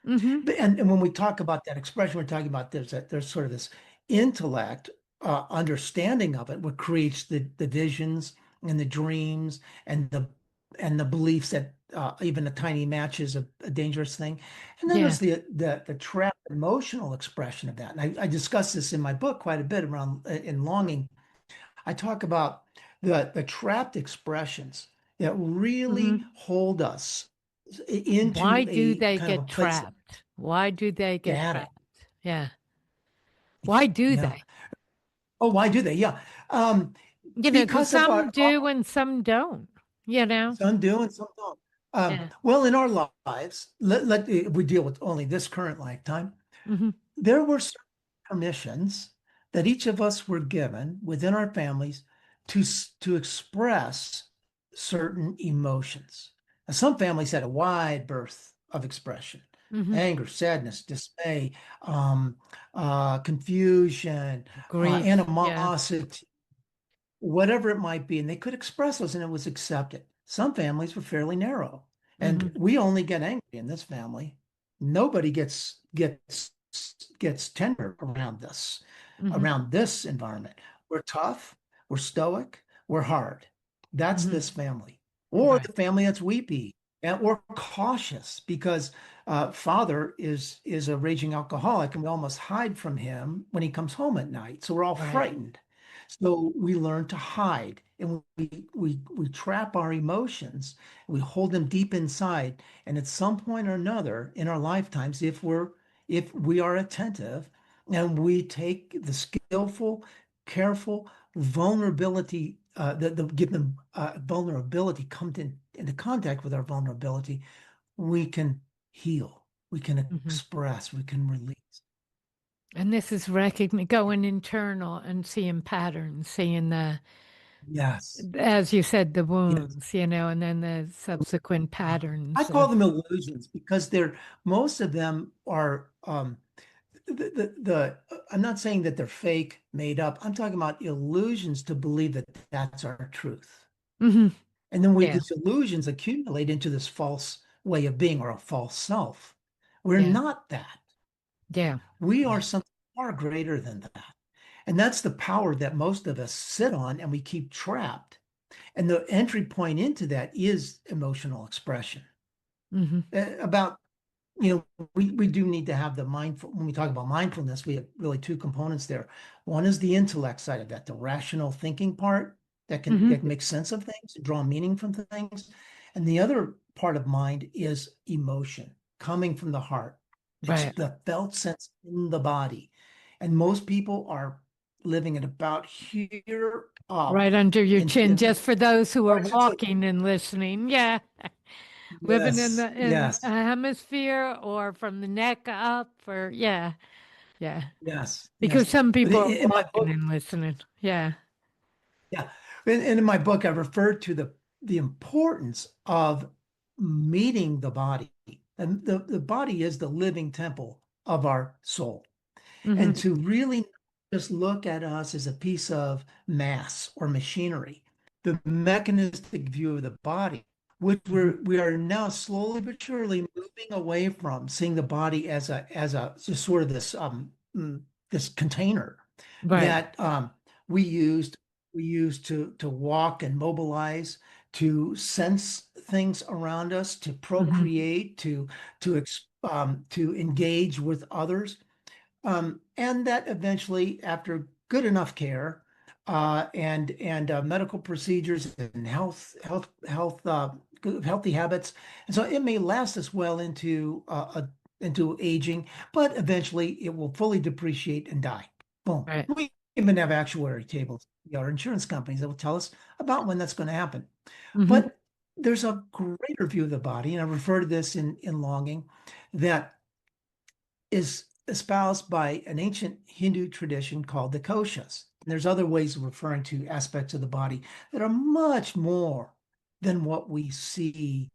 Mm-hmm. And when we talk about that expression, we're talking about there's sort of this intellect understanding of it, what creates the visions and the dreams and the beliefs that even a tiny match is a dangerous thing. And then Yeah. there's the trapped emotional expression of that. And I discuss this in my book quite a bit around in longing. I talk about the trapped expressions that really Mm-hmm. hold us Why into do a they kind of a get place of trapped? Why do they get static. trapped? Yeah. Why do Yeah. they? Oh, why do they? Yeah. Because Because of some do and some don't, you know? some do and some don't. Yeah. Well, in our lives, if we deal with only this current lifetime, Mm-hmm. there were certain permissions that each of us were given within our families to express certain emotions. Now, some families had a wide berth of expression: Mm-hmm. anger, sadness, dismay, um, confusion, Grief. Yeah. animosity, whatever it might be, and they could express those and it was accepted. Some families were fairly narrow, Mm-hmm. and we only get angry in this family. Nobody gets tender Mm-hmm. around this environment. We're tough, we're stoic, we're hard. That's Mm-hmm. this family. Or Right. the family that's weepy and or cautious because father is a raging alcoholic and we almost hide from him when he comes home at night. So we're all Right. frightened. So we learn to hide and we trap our emotions, we hold them deep inside. And at some point or another in our lifetimes, if we are attentive and we take the skillful, careful vulnerability, give them vulnerability, into contact with our vulnerability, we can heal, we can Mm-hmm. express, we can release. And this is going internal and seeing patterns, seeing Yes. as you said, the Yes. wounds, and then the subsequent I patterns call of. them illusions because most of them are I'm not saying that they're fake, made up. I'm talking about illusions to believe that that's our truth. Mm-hmm. And then Yeah. these illusions accumulate into this false way of being or a false self. We're Yeah. not that. Yeah. We are Yeah. something far greater than that. And that's the power that most of us sit on and we keep trapped. And the entry point into that is emotional expression. Mm-hmm. About we do need to have the mindful. When we talk about mindfulness, we have really two components there. One is the intellect side of that, the rational thinking part Mm-hmm. that makes sense of things, draw meaning from things. And the other part of mind is emotion coming from the heart. It's Right. the felt sense in the body. And most people are living at about here up Right under your chin, in just for those who are right, it's like, walking and listening. Yeah. Living in yes, a yes, hemisphere or from the neck up, or yeah. Yeah. yes, Because yes. some But people are in my walking book, and listening. Yeah. yeah. And in my book, I referred to the importance of meeting the body. And the body is the living temple of our soul. Mm-hmm. And to really just look at us as a piece of mass or machinery, the mechanistic view of the body, which Mm-hmm. we are now slowly but surely moving away from seeing the body as a just sort of this container Right. that we used to walk and mobilize, to sense things around us, to Mm-hmm. procreate, to engage with others, and that eventually, after good enough care and medical procedures and healthy habits, and so it may last us well into aging, but eventually it will fully depreciate and die. Boom. Right. We even have actuary tables, our insurance companies that will tell us about when that's going to happen. Mm-hmm. But there's a greater view of the body, and I refer to this in longing, that is espoused by an ancient Hindu tradition called the koshas. And there's other ways of referring to aspects of the body that are much more than what we see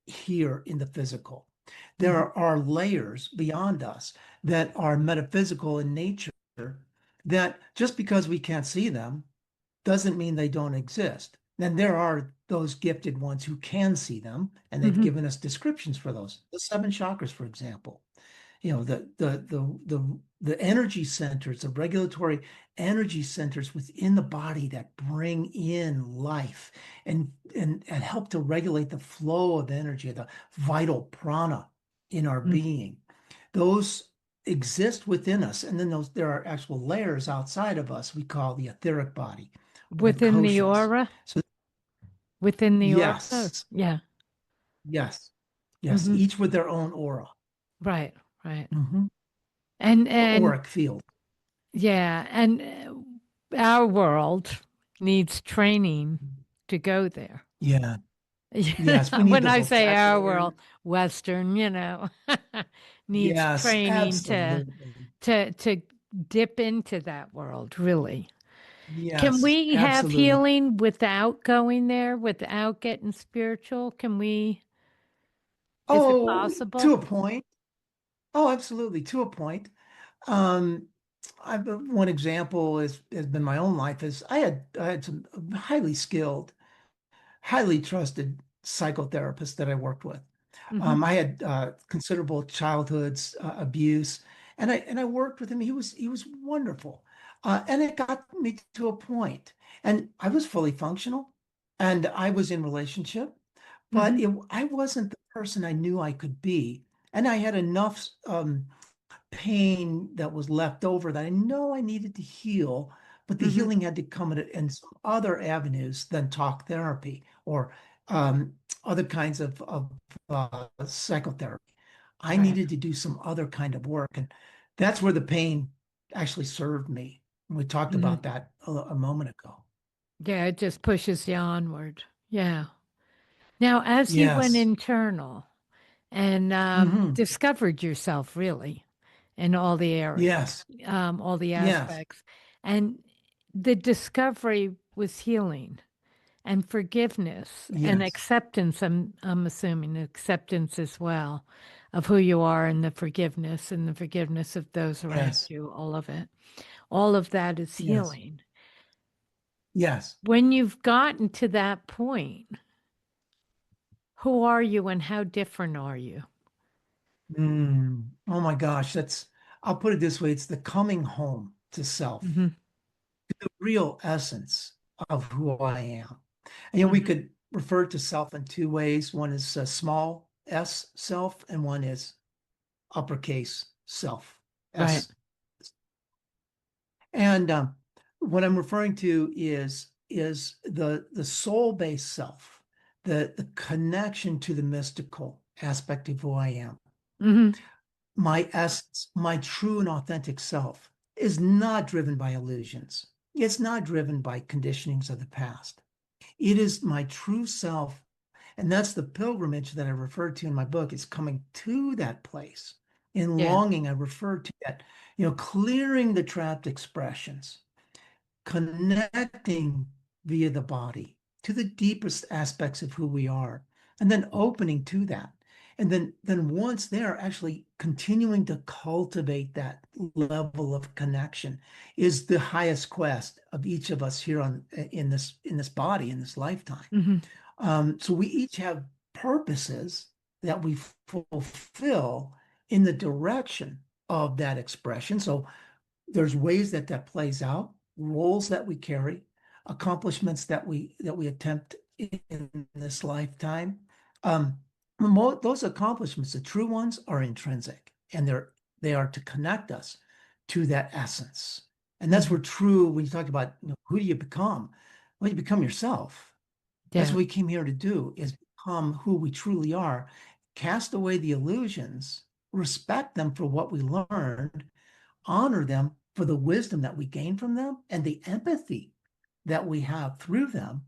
here in the physical. Mm-hmm. There are layers beyond us that are metaphysical in nature, that just because we can't see them doesn't mean they don't exist. And there are those gifted ones who can see them, and they've Mm-hmm. given us descriptions for those. The seven chakras, for example, the energy centers, the regulatory energy centers within the body that bring in life and help to regulate the flow of energy, the vital prana in our being. Those exist within us, and then there are actual layers outside of us we call the etheric body or the Within the koshas. aura. So Within the aura. Oh, yes, yeah. yes, yes, Mm-hmm. each with their own aura. Right. Right. Mhm. And Auric field. yeah, and our world needs training to go there. Yeah. Yes, we need When the I say our vocabulary. world, Western, needs Yes, training to absolutely. to to dip into that world, really. Can Yes, we have absolutely. healing without going there, without getting spiritual? Is it Oh, to possible? a point. Oh, absolutely, to a point. Um, one example has been my own life is I had some highly skilled, highly trusted psychotherapists that I worked with. Mm-hmm. I had considerable childhood abuse, and I worked with him. He was wonderful, and it got me to a point, and I was fully functional, and I was in relationship, but Mm-hmm. I wasn't the person I knew I could be, and I had enough pain that was left over that I know I needed to heal, but the Mm-hmm. healing had to come in some other avenues than talk therapy or um, other kinds of psychotherapy. I Right. needed to do some other kind of work, and that's where the pain actually served me. We talked Mm-hmm. about that a moment ago. Yeah, it just pushes you onward. Yeah. Now, as you went Yes. internal and discovered yourself really in all the areas, Yes. all the Yes. aspects, and the discovery was healing and forgiveness and Yes. acceptance. I'm assuming acceptance as well of who you are and the forgiveness of those around Yes. you, all of it. All of that is Yes. healing. Yes. When you've gotten to that point, who are you and how different are you? Oh my gosh, I'll put it this way, it's the coming home to self, Hmm. the real essence of who I am. And we Hmm. could refer to self in two ways. One is a small s self, and one is uppercase self, Right. S. And what I'm referring to is the soul-based self, the connection to the mystical aspect of who I am. Hmm. My essence, my true and authentic self is not driven by illusions. It's not driven by conditionings of the past. It is my true self. And that's the pilgrimage that I referred to in my book. It's coming to that place. In Yeah. longing, I refer to that, clearing the trapped expressions, connecting via the body to the deepest aspects of who we are, and then opening to that. And then once there, actually continuing to cultivate that level of connection is the highest quest of each of us here on in this body, in this lifetime. Hmm. So we each have purposes that we fulfill in the direction of that expression. So there's ways that that plays out, roles that we carry, accomplishments that we attempt in this lifetime. Um, those accomplishments, the true ones, are intrinsic, and they are to connect us to that essence. And that's Hmm. where true, when you talk about who do you become? Well, you become yourself. That's Yeah. what we came here to do, is become who we truly are, cast away the illusions, respect them for what we learned, honor them for the wisdom that we gain from them and the empathy that we have through them.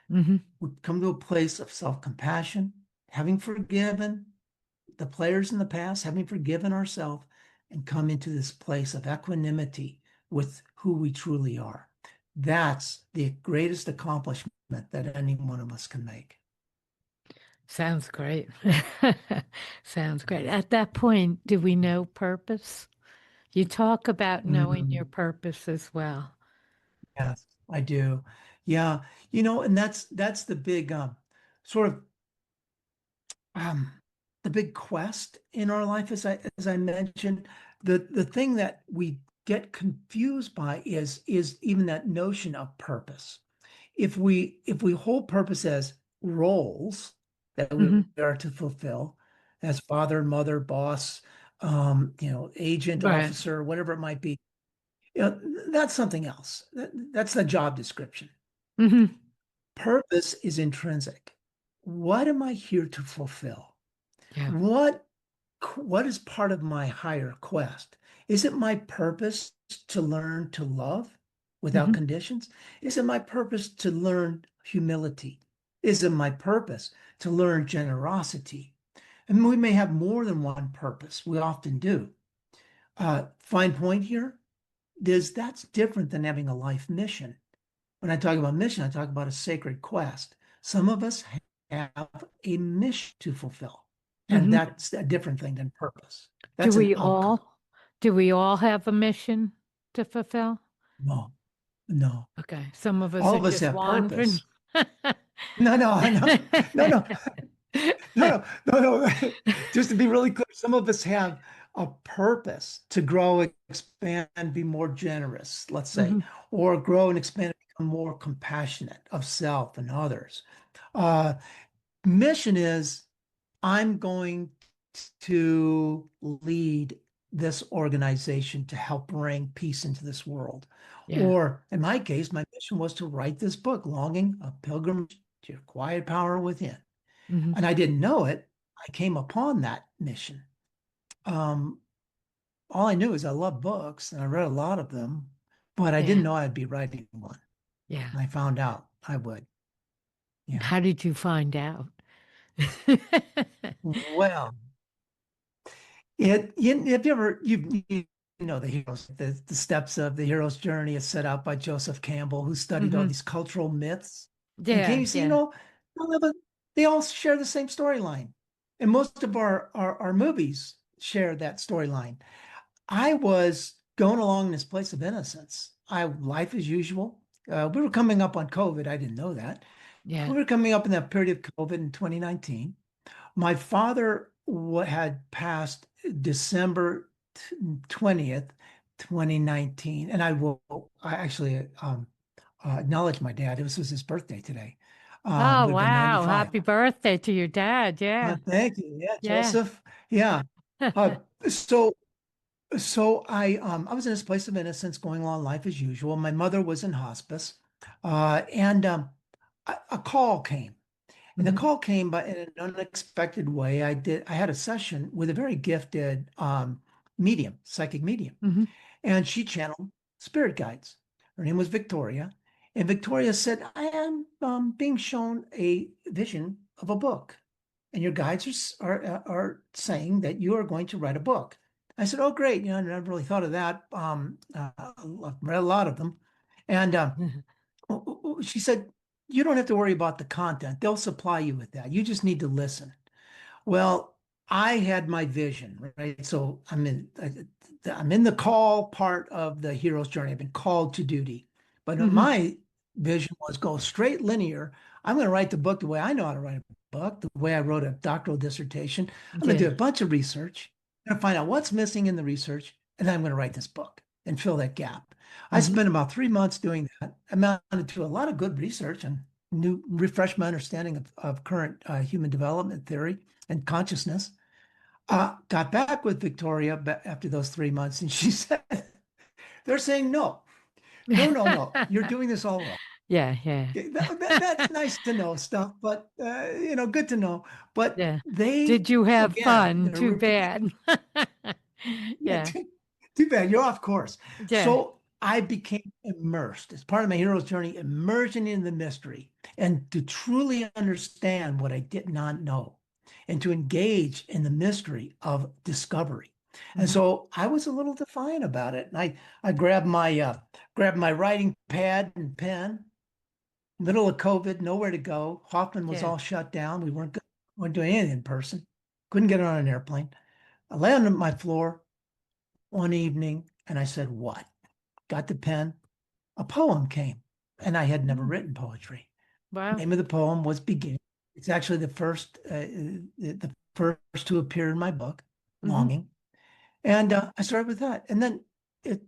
Hmm. We come to a place of self-compassion, having forgiven the players in the past, having forgiven ourselves, and come into this place of equanimity with who we truly are. That's the greatest accomplishment that any one of us can make. Sounds great. Sounds great. At that point, do we know purpose? You talk about knowing your Mm, purpose as well. yes, I do. Yeah, and that's the big sort of um, the big quest in our life, as I mentioned. The thing that we get confused by is even that notion of purpose. If we hold purpose as roles that we Hmm. are to fulfill, as father, mother, boss, agent, Right. officer, whatever it might be, that's something else. That's the job description. Hmm. Purpose is intrinsic. What am I here to fulfill? Yeah. What what is part of my higher quest? Is it my purpose to learn to love without Hmm. conditions? Is it my purpose to learn humility? Is it my purpose to learn generosity? And we may have more than one purpose. We often do. Fine point here is that's different than having a life mission. When I talk about mission, I talk about a sacred quest. Some of us have a mission to fulfill, and Hmm. that's a different thing than purpose. Do That's an we outcome. all? Do we all have a mission to fulfill? No, no. Okay. Some of us All are of us just have wandering. purpose. No, no, no, no, no, no, no, no, no. Just to be really clear, some of us have a purpose to grow, expand, be more generous, let's say, Hmm. or grow and expand and become more compassionate of self and others. Uh, Mission is I'm going to lead this organization to help bring peace into this world. Yeah. Or in my case, my mission was to write this book, Longing, a Pilgrimage to Quiet Power Within. Hmm. And I didn't know it. I came upon that mission. Um, all I knew is I love books and I read a lot of them, but I didn't Yeah. know I'd be writing one. Yeah. And I found out I would. Yeah. How did you find out? Well, if you ever you know the heroes, the steps of the hero's journey is set out by Joseph Campbell, who studied all Hmm. these cultural myths and came, Yeah. you see, Yeah. they all share the same storyline. And most of our movies share that storyline. I was going along this place of innocence. Life as usual. We were coming up on COVID. I didn't know that. Yeah. We were coming up in that period of COVID in 2019. My father had passed December 20th, 2019. And I actually acknowledge my dad. Was his birthday today. Oh, Would have been wow. 95. Happy birthday to your dad. Yeah. Thank you. Yeah, Yeah. Joseph. Yeah. Uh, so I was in this place of innocence going along life as usual. My mother was in hospice. And a call came. And the Hmm. call came by in an unexpected way. I had a session with a very gifted medium, psychic medium, Hmm. and she channeled spirit guides. Her name was Victoria. And Victoria said, I am being shown a vision of a book. And your guides are saying that you are going to write a book. I said, oh, great. I never really thought of that. I've read a lot of them. And she said, you don't have to worry about the content. They'll supply you with that. You just need to listen. Well, I had my vision, right? So I'm in the call part of the hero's journey. I've been called to duty. But Hmm. my vision was go straight linear. I'm going to write the book the way I know how to write a book, the way I wrote a doctoral dissertation. I'm going to Yeah. do a bunch of research. I'm going to find out what's missing in the research, and then I'm going to write this book and fill that gap. I Hmm. spent about 3 months doing that. Amounted to a lot of good research and refresh my understanding of current human development theory and consciousness. Got back with Victoria after those 3 months, and she said, they're saying no, no, no, no. You're doing this all wrong. Yeah. Yeah. Okay, that's nice to know stuff, but good to know. But Yeah. they, Did you have again, fun? they're Too repeating. bad. Yeah, Yeah. too bad. You're off course. Yeah. So I became immersed as part of my hero's journey, immersion in the mystery and to truly understand what I did not know and to engage in the mystery of discovery. And Hmm. so I was a little defiant about it. And I grabbed my writing pad and pen, middle of COVID, nowhere to go. Hoffman was Yeah. all shut down. Weren't doing anything in person. Couldn't get on an airplane. I landed on my floor one evening and I said, what? Got the pen. A poem came, and I had never Mm. written poetry. Wow. Name of the poem was Begin. It's actually the first to appear in my book, Hmm. Longing. And I started with that. And then it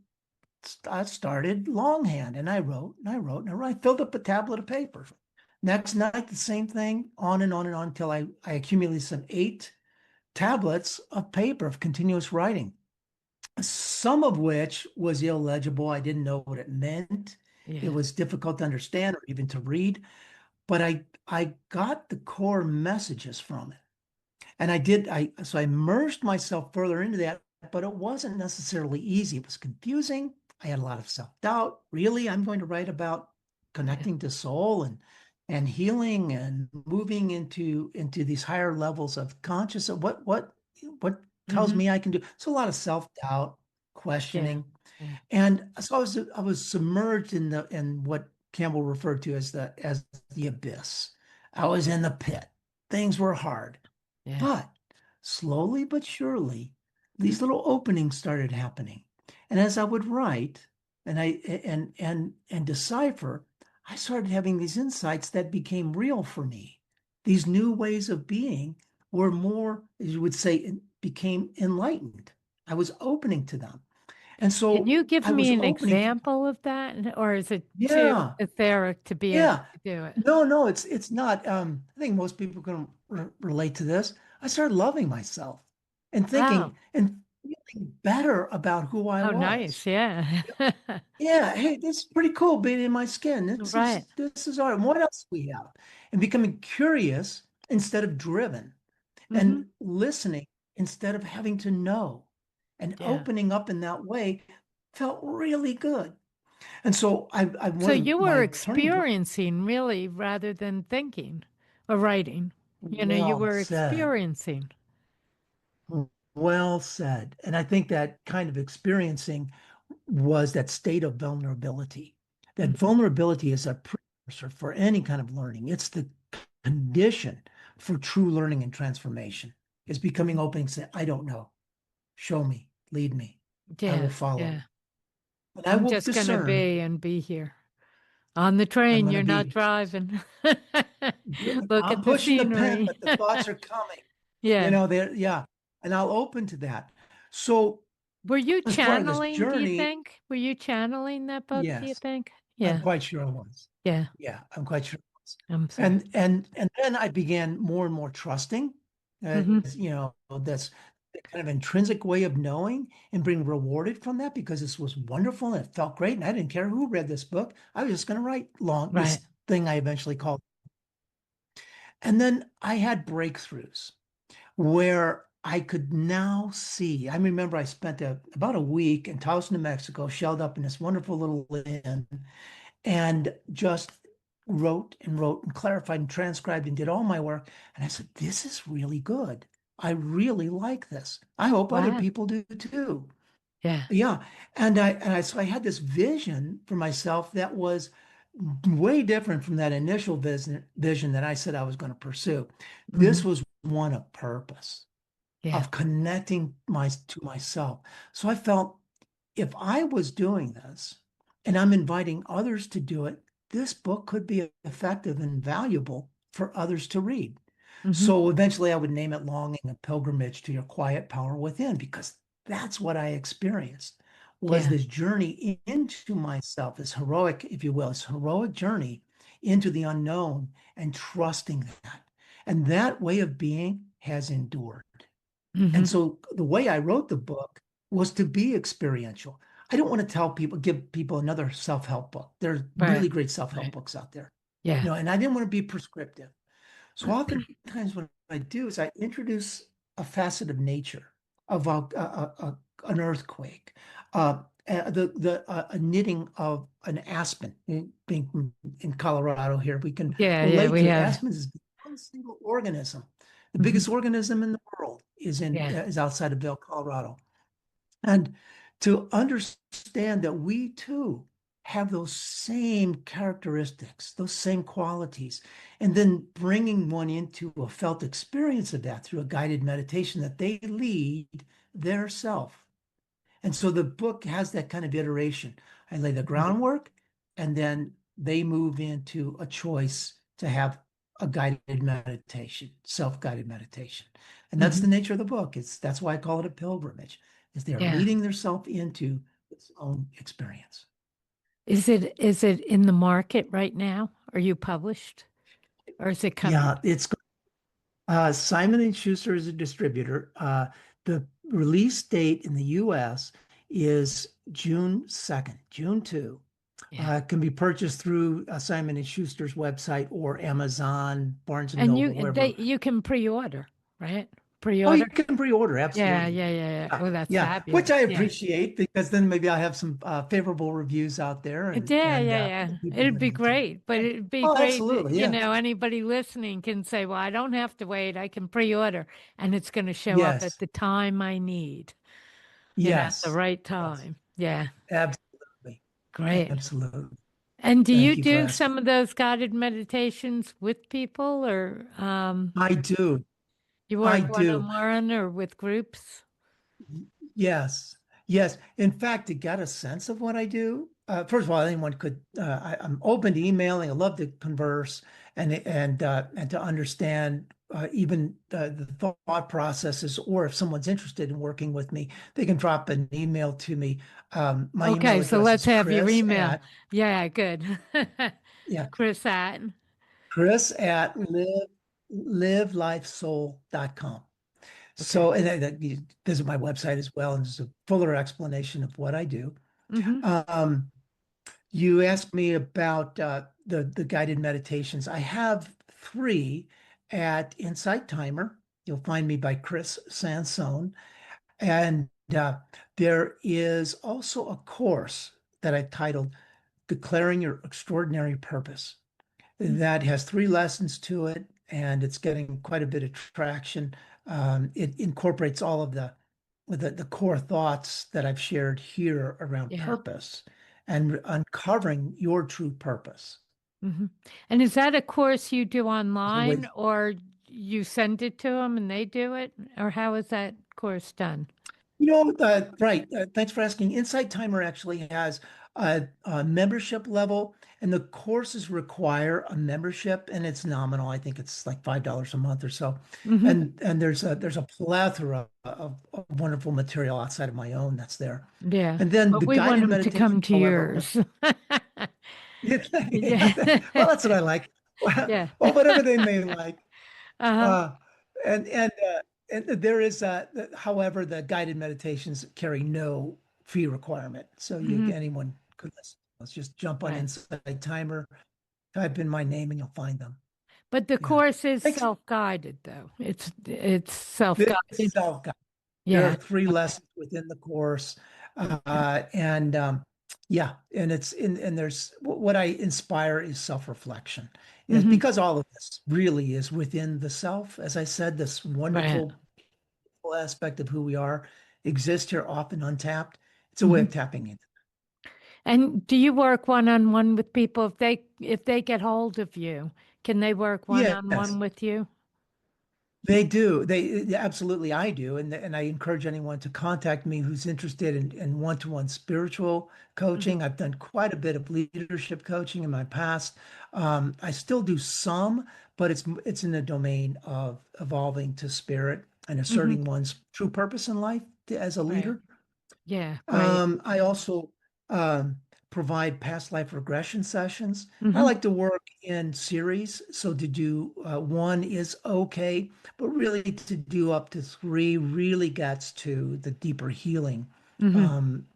I started longhand and I wrote and I wrote and I wrote. I filled up a tablet of paper. Next night, the same thing, on and on until I accumulated some 8 tablets of paper of continuous writing, some of which was illegible. I didn't know what it meant. It Yeah. was difficult to understand or even to read, but I got the core messages from it. And so I immersed myself further into that, but it wasn't necessarily easy. It was confusing. I had a lot of self-doubt. Really, I'm going to write about Yeah. connecting to soul and healing and moving into these higher levels of consciousness. What tells Hmm. me I can do? So a lot of self-doubt, Yeah. questioning. Yeah. And so I was submerged in what Campbell referred to as the abyss. I was in the pit. Things were hard. Yeah. But slowly but surely, these little openings started happening. And as I would write and decipher, I started having these insights that became real for me. These new ways of being were more, as you would say, became enlightened. I was opening to them. And Can so you give I was me an opening. example of that, or is it too Yeah, etheric to be able yeah. to do it? No, it's not. I think most people can relate to this. I started loving myself and Oh, thinking and feeling better about who I oh, was. nice. Yeah. Yeah, hey, this is pretty cool being in my skin. This Right. is this is art. And what else we have? And becoming curious instead of driven, Mm-hmm. and listening instead of having to know, and Yeah. opening up in that way felt really good. And so I So one of you were my turning point. experiencing really rather than thinking or writing. You Well were said. experiencing. Well said. And I think that kind of experiencing was that state of vulnerability. That Mm-hmm. vulnerability is a precursor for any kind of learning. It's the condition for true learning and transformation. Is becoming open and saying, I don't know. Show me, lead me. I will Yeah. follow. Yeah. And I I'm will just going to discern. be and be here. On the I'm train, going to you're not be driving. good. Look I'm at the pushing the pen, scenery. but the thoughts are coming. Yeah. Yeah. And I'll open to that. So Were you as part of this channeling, do you journey, think? Were you channeling that book, do you yes, think? I'm Yeah. quite sure I was. Yeah. Yeah, I'm quite sure I was. I'm sorry. And then I began more and more trusting, Mm-hmm. that's the kind of intrinsic way of knowing and being rewarded from that because this was wonderful and it felt great. And I didn't care who read this book. I was just going to write Right. this thing I eventually called. And then I had breakthroughs where I could now see. I remember I spent about a week in Taos, New Mexico, shelled up in this wonderful little inn, and just wrote and wrote and clarified and transcribed and did all my work. And I said, this is really good. I really like this. I hope other Wow. people do too. Yeah. Yeah. So I had this vision for myself that was way different from that initial vision that I said I was going to pursue. Mm-hmm. This was one of purpose, Yeah. of connecting to myself. So I felt if I was doing this and I'm inviting others to do it, this book could be effective and valuable for others to read. Mm-hmm. So eventually I would name it Longing, a Pilgrimage to Your Quiet Power Within, because that's what I experienced was Yeah. this journey into myself, this heroic, if you will, this heroic journey into the unknown and trusting that. And that way of being has endured. Mm-hmm. And so the way I wrote the book was to be experiential. I don't want to give people another self-help book. There's Right. really great self-help Right. books out there. Yeah. And I didn't want to be prescriptive. So oftentimes what I do is I introduce a facet of nature, of an earthquake, a knitting of an aspen. Being in Colorado here, we can Yeah. Yeah. relate We to it. have. Aspen is one single organism. The Mm-hmm. biggest organism in the world Yeah. is outside of Vail, Colorado. And to understand that we too have those same characteristics, those same qualities, and then bringing one into a felt experience of that through a guided meditation that they lead their self. And so the book has that kind of iteration. I lay the groundwork, and then they move into a choice to have a guided meditation, self-guided meditation. And that's Mm-hmm. the nature of the book. That's why I call it a pilgrimage, is they're Yeah. leading themselves into its own experience. Is it in the market right now? Are you published? Or is it coming? Yeah, it's Simon and Schuster is a distributor. The release date in the US is June 2nd, June 2. Yeah. Can be purchased through Simon and Schuster's website or Amazon, Barnes and And Noble, wherever. you can pre-order, right? Oh, you Pre-order? can pre-order, Yeah, absolutely. yeah, yeah, yeah. Yeah, Oh, that's yeah, which fabulous. I Yeah. appreciate because then maybe I'll have some favorable reviews out there Yeah, and yeah, yeah. people It'd be getting into it. great, but Yeah. it'd be Oh, great that, absolutely. Yeah. anybody listening can say, well, I don't have to wait. I can pre-order and it's going to show up at Yes. the time I need, at the Yes. right Yes. time. Yeah, Absolutely. great. Absolutely. And do you Thank you for do asking. some of those guided meditations with people, or I do. you I work one do. on one or with groups? Yes. Yes. In fact, to get a sense of what I do, first of all, anyone could, I'm open to emailing. I love to converse and to understand even the thought processes, or if someone's interested in working with me, they can drop an email to me. My email Okay, so address let's is have your Chris email. at, Yeah, good. yeah, Chris at. Chris at livelifesoul.com. Okay. So, and you visit my website as well, and there's a fuller explanation of what I do. Mm-hmm. Um, you asked me about the guided meditations. I have three at Insight Timer. You'll find me by Chris Sansone. And there is also a course that I titled Declaring Your Extraordinary Purpose. That has three lessons to it, and it's getting quite a bit of traction. It incorporates all of the core thoughts that I've shared here around Yeah. purpose and uncovering your true purpose. Hmm. And is that a course you do There's a online, way. or you send it to them and they do it? Or how is that course done? Right. Thanks for asking. Insight Timer actually has a membership level, and the courses require a membership, and it's nominal. I think it's like $5 a month or so. Hmm. And there's a plethora of wonderful material outside of my own that's there. Yeah. And then But the we want guided them to meditation, come to however, yours. yeah, Yeah. well, that's what I like. Yeah. Well, whatever they may like. Uh-huh. Uh, and and uh, and there is, however, the guided meditations carry no fee requirement, so Hmm. anyone could listen. Let's just jump on Right. Insight Timer, type in my name, and you'll find them. But the Yeah, course is thanks. self-guided though. It's This self-guided. self guide. There are Yeah. three Okay. lessons within the course, and yeah, and it's in and there's what I inspire is self-reflection, is Hmm. because all of this really is within the self. As I said, this Right. wonderful aspect of who we are exists here, often untapped. It's a way Hmm. of tapping in. And do you work one-on-one with people if they get hold of you? Can they work Yes, one-on-one with you? they do. They absolutely, I do, and I encourage anyone to contact me who's interested in one-to-one spiritual Hmm. coaching. I've done quite a bit of leadership coaching in my past. I still do some, but it's in the domain of evolving to spirit and Hmm. asserting one's true purpose in life as a Right. leader. Yeah, great. I also um, provide past life regression sessions. I Hmm. like to work in series. So to do one is okay, but really to do up to three really gets to the deeper healing Hmm. um,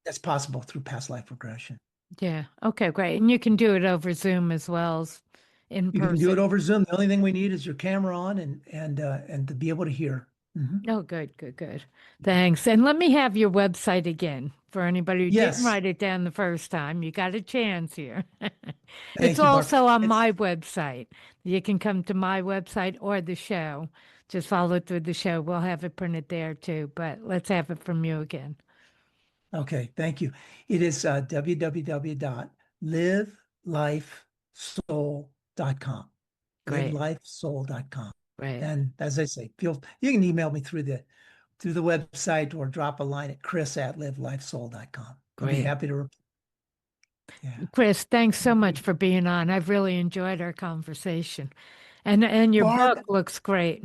that's possible through past life regression. Yeah. Okay, great. And you can do it over Zoom as well as in You can do it person. over Zoom. The only thing we need is your camera on and to be able to hear. Mhm. Oh, good, good, good. Thanks. And let me have your website again for anybody who didn't Yes, write it down the first time. You got a chance here. It's thank you, Barb. also on It's my website. You can come to my website or the show. Just follow through the show. We'll have it printed there too, but let's have it from you again. Okay, thank you. It is www.livelifesoul.com. Great, Livelifesoul.com. great, And as I say, you can email me through the website or drop a line at chris@livelifesoul.com. I'll be great. happy to yeah. Chris, thanks so much for being on. I've really enjoyed our conversation. And your Barb, book looks great.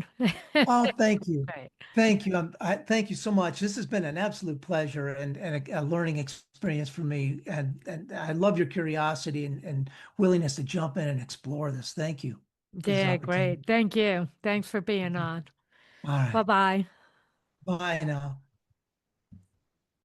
oh, thank you. Great. Thank you. Thank you so much. This has been an absolute pleasure and a learning experience for me. And I love your curiosity and willingness to jump in and explore this. Thank you for this Yeah, opportunity. great. Thank you. Thanks for being on. All right. Bye-bye. Bye now.